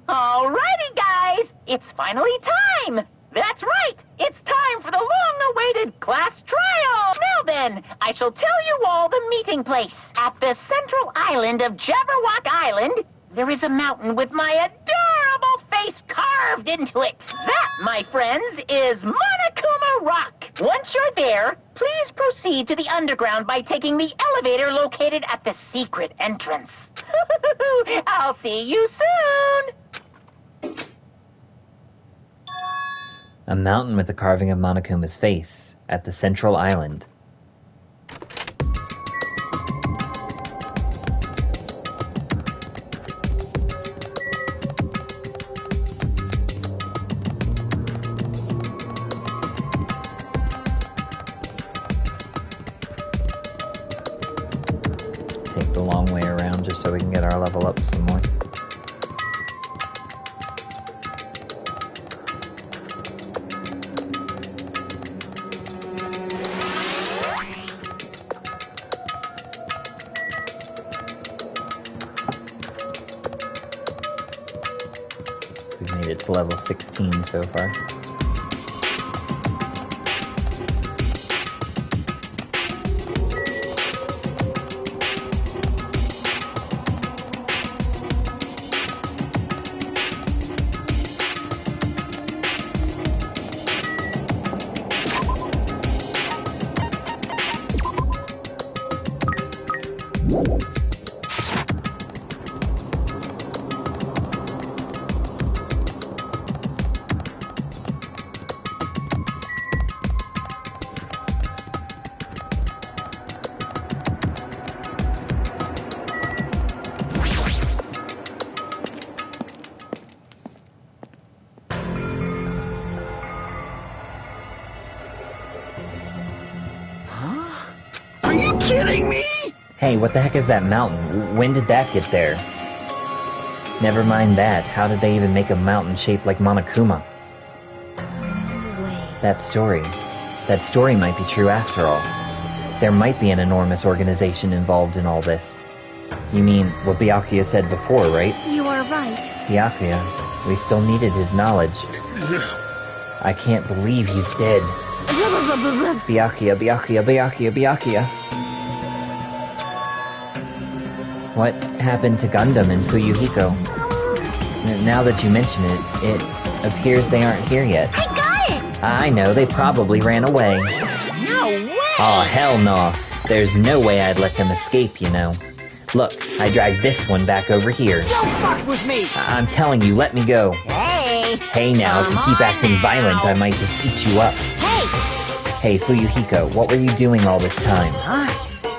Alrighty, guys! It's finally time! That's right! It's time for the long-awaited class trial! Now then, I shall tell you all the meeting place. At the central island of Jabberwock Island, there is a mountain with my adorable face carved into it. That, my friends, is Monokuma Rock. Once you're there, please proceed to the underground by taking the elevator located at the secret entrance. I'll see you soon! A mountain with a carving of Monokuma's face at the central island. Take the long way around just so we can get our level up some more. We've made it to level 16 so far. Are you kidding me? Hey, what the heck is that mountain? When did that get there? Never mind that. How did they even make a mountain shaped like Monokuma? That story might be true after all. There might be an enormous organization involved in all this. You mean what Byakuya said before, right? You are right. Byakuya, we still needed his knowledge. I can't believe he's dead. Byakuya. What happened to Gundam and Fuyuhiko? Now that you mention it, it appears they aren't here yet. I got it! I know, they probably ran away. No way! Aw, hell no. There's no way I'd let them escape, you know. Look, I dragged this one back over here. Don't fuck with me! I'm telling you, let me go. Hey! Hey now, if you keep acting violent, I might just eat you up. Hey! Hey, Fuyuhiko, what were you doing all this time?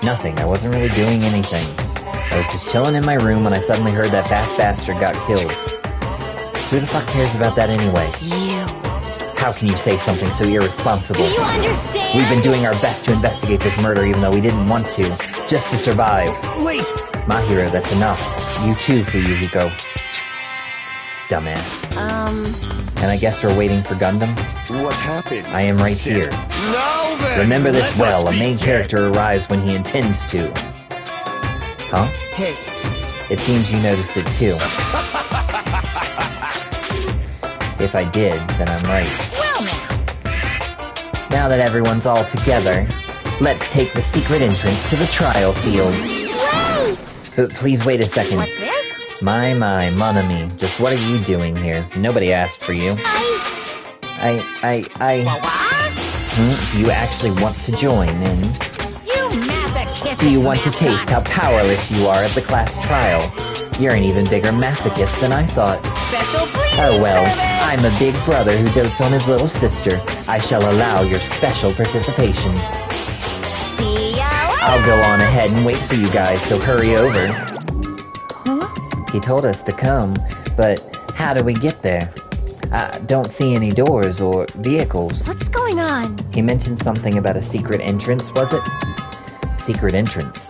Nothing, I wasn't really doing anything. I was just chilling in my room when I suddenly heard that fast bastard got killed. Who the fuck cares about that anyway? You. How can you say something so irresponsible? Do you understand? We've been doing our best to investigate this murder even though we didn't want to, just to survive. Wait! Mahiro, that's enough. You too, Fuyuhiko. Dumbass. And I guess we're waiting for Gundam? What happened? I am right here. No! Well then, Remember this let well, us a main begin. character arrives when he intends to. Huh? Hey, It seems you noticed it too. If I did, then I'm right. Well now. Now that everyone's all together, let's take the secret entrance to the trial field. Wait! But please wait a second. What's this? My, mon ami, just what are you doing here? Nobody asked for you. What? You actually want to join in? You masochistic Do you want to mascot. taste how powerless you are at the class trial? You're an even bigger masochist than I thought. Special bleeding Oh well, service! I'm a big brother who dotes on his little sister. I shall allow your special participation. See ya later! I'll go on ahead and wait for you guys, so hurry over. Huh? He told us to come, but how do we get there? I don't see any doors or vehicles. What's going on? He mentioned something about a secret entrance, was it? Secret entrance.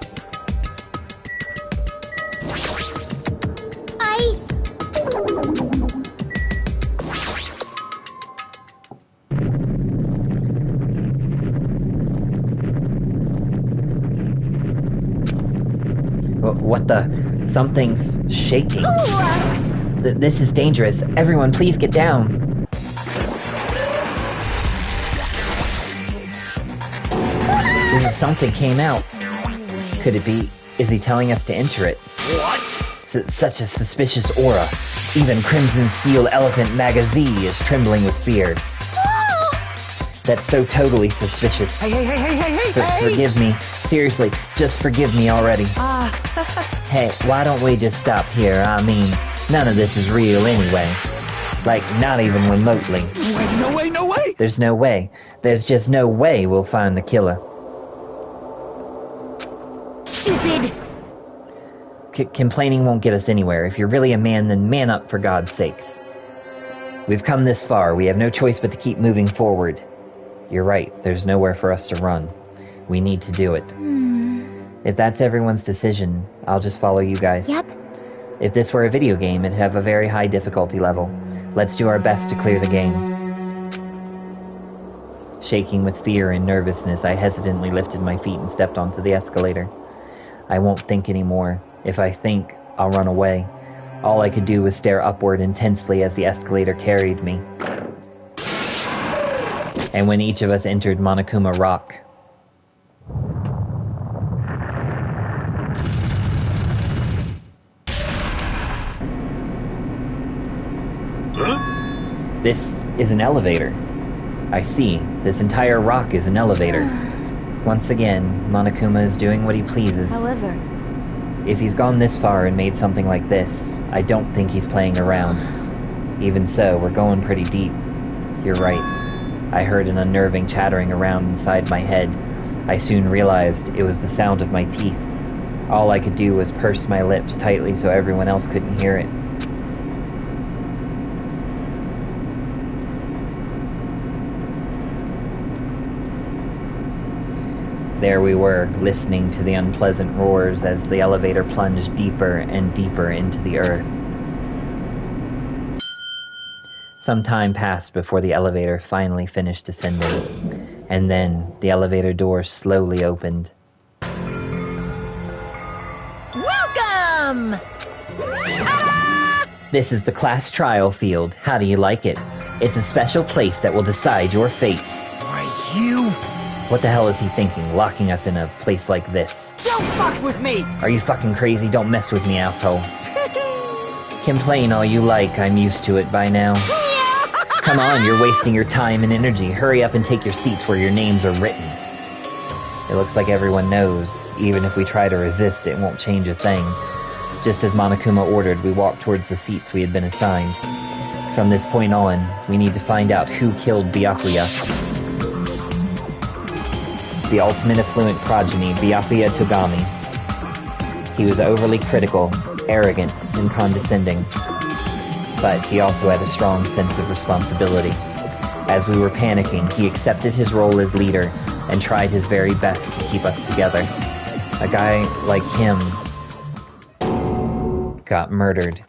What the? Something's shaking. This is dangerous. Everyone, please get down. Something came out. Could it be? Is he telling us to enter it? What? Such a suspicious aura. Even Crimson Steel Elephant Magazine is trembling with fear. That's so totally suspicious. Hey! Forgive me. Seriously, just forgive me already. Hey, why don't we just stop here? I mean, none of this is real anyway. Like, not even remotely. No way! There's no way. There's just no way we'll find the killer. Stupid! Complaining won't get us anywhere. If you're really a man, then man up for God's sakes. We've come this far. We have no choice but to keep moving forward. You're right. There's nowhere for us to run. We need to do it. If that's everyone's decision, I'll just follow you guys. Yep. If this were a video game, it'd have a very high difficulty level. Let's do our best to clear the game. Shaking with fear and nervousness, I hesitantly lifted my feet and stepped onto the escalator. I won't think anymore. If I think, I'll run away. All I could do was stare upward intensely as the escalator carried me. And when each of us entered Monokuma Rock, this is an elevator. I see. This entire rock is an elevator. Once again, Monokuma is doing what he pleases. However, If he's gone this far and made something like this, I don't think he's playing around. Even so, we're going pretty deep. You're right. I heard an unnerving chattering around inside my head. I soon realized it was the sound of my teeth. All I could do was purse my lips tightly so everyone else couldn't hear it. There we were, listening to the unpleasant roars as the elevator plunged deeper and deeper into the earth. Some time passed before the elevator finally finished descending, and then the elevator door slowly opened. Welcome! Ta-da! This is the class trial field. How do you like it? It's a special place that will decide your fates. Why, you... What the hell is he thinking, locking us in a place like this? Don't fuck with me! Are you fucking crazy? Don't mess with me, asshole. Complain all you like, I'm used to it by now. Come on, you're wasting your time and energy. Hurry up and take your seats where your names are written. It looks like everyone knows. Even if we try to resist, it won't change a thing. Just as Monokuma ordered, we walked towards the seats we had been assigned. From this point on, we need to find out who killed Byakuya. The ultimate affluent progeny, Byakuya Togami. He was overly critical, arrogant, and condescending. But he also had a strong sense of responsibility. As we were panicking, he accepted his role as leader and tried his very best to keep us together. A guy like him got murdered.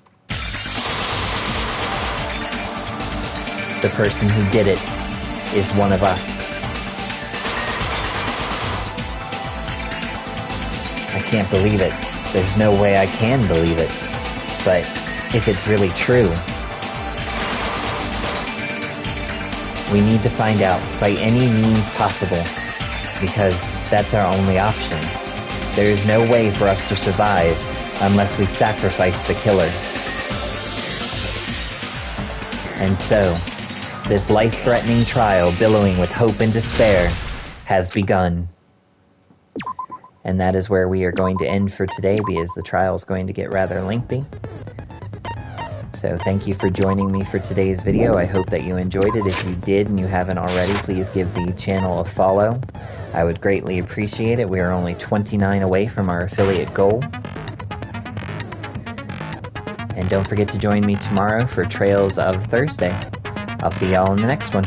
The person who did it is one of us. I can't believe it. There's no way I can believe it. But if it's really true, we need to find out by any means possible, because that's our only option. There is no way for us to survive unless we sacrifice the killer. And so, this life-threatening trial billowing with hope and despair has begun. And that is where we are going to end for today, because the trial is going to get rather lengthy. So thank you for joining me for today's video. I hope that you enjoyed it. If you did and you haven't already, please give the channel a follow. I would greatly appreciate it. We are only 29 away from our affiliate goal. And don't forget to join me tomorrow for Trails of Thursday. I'll see y'all in the next one.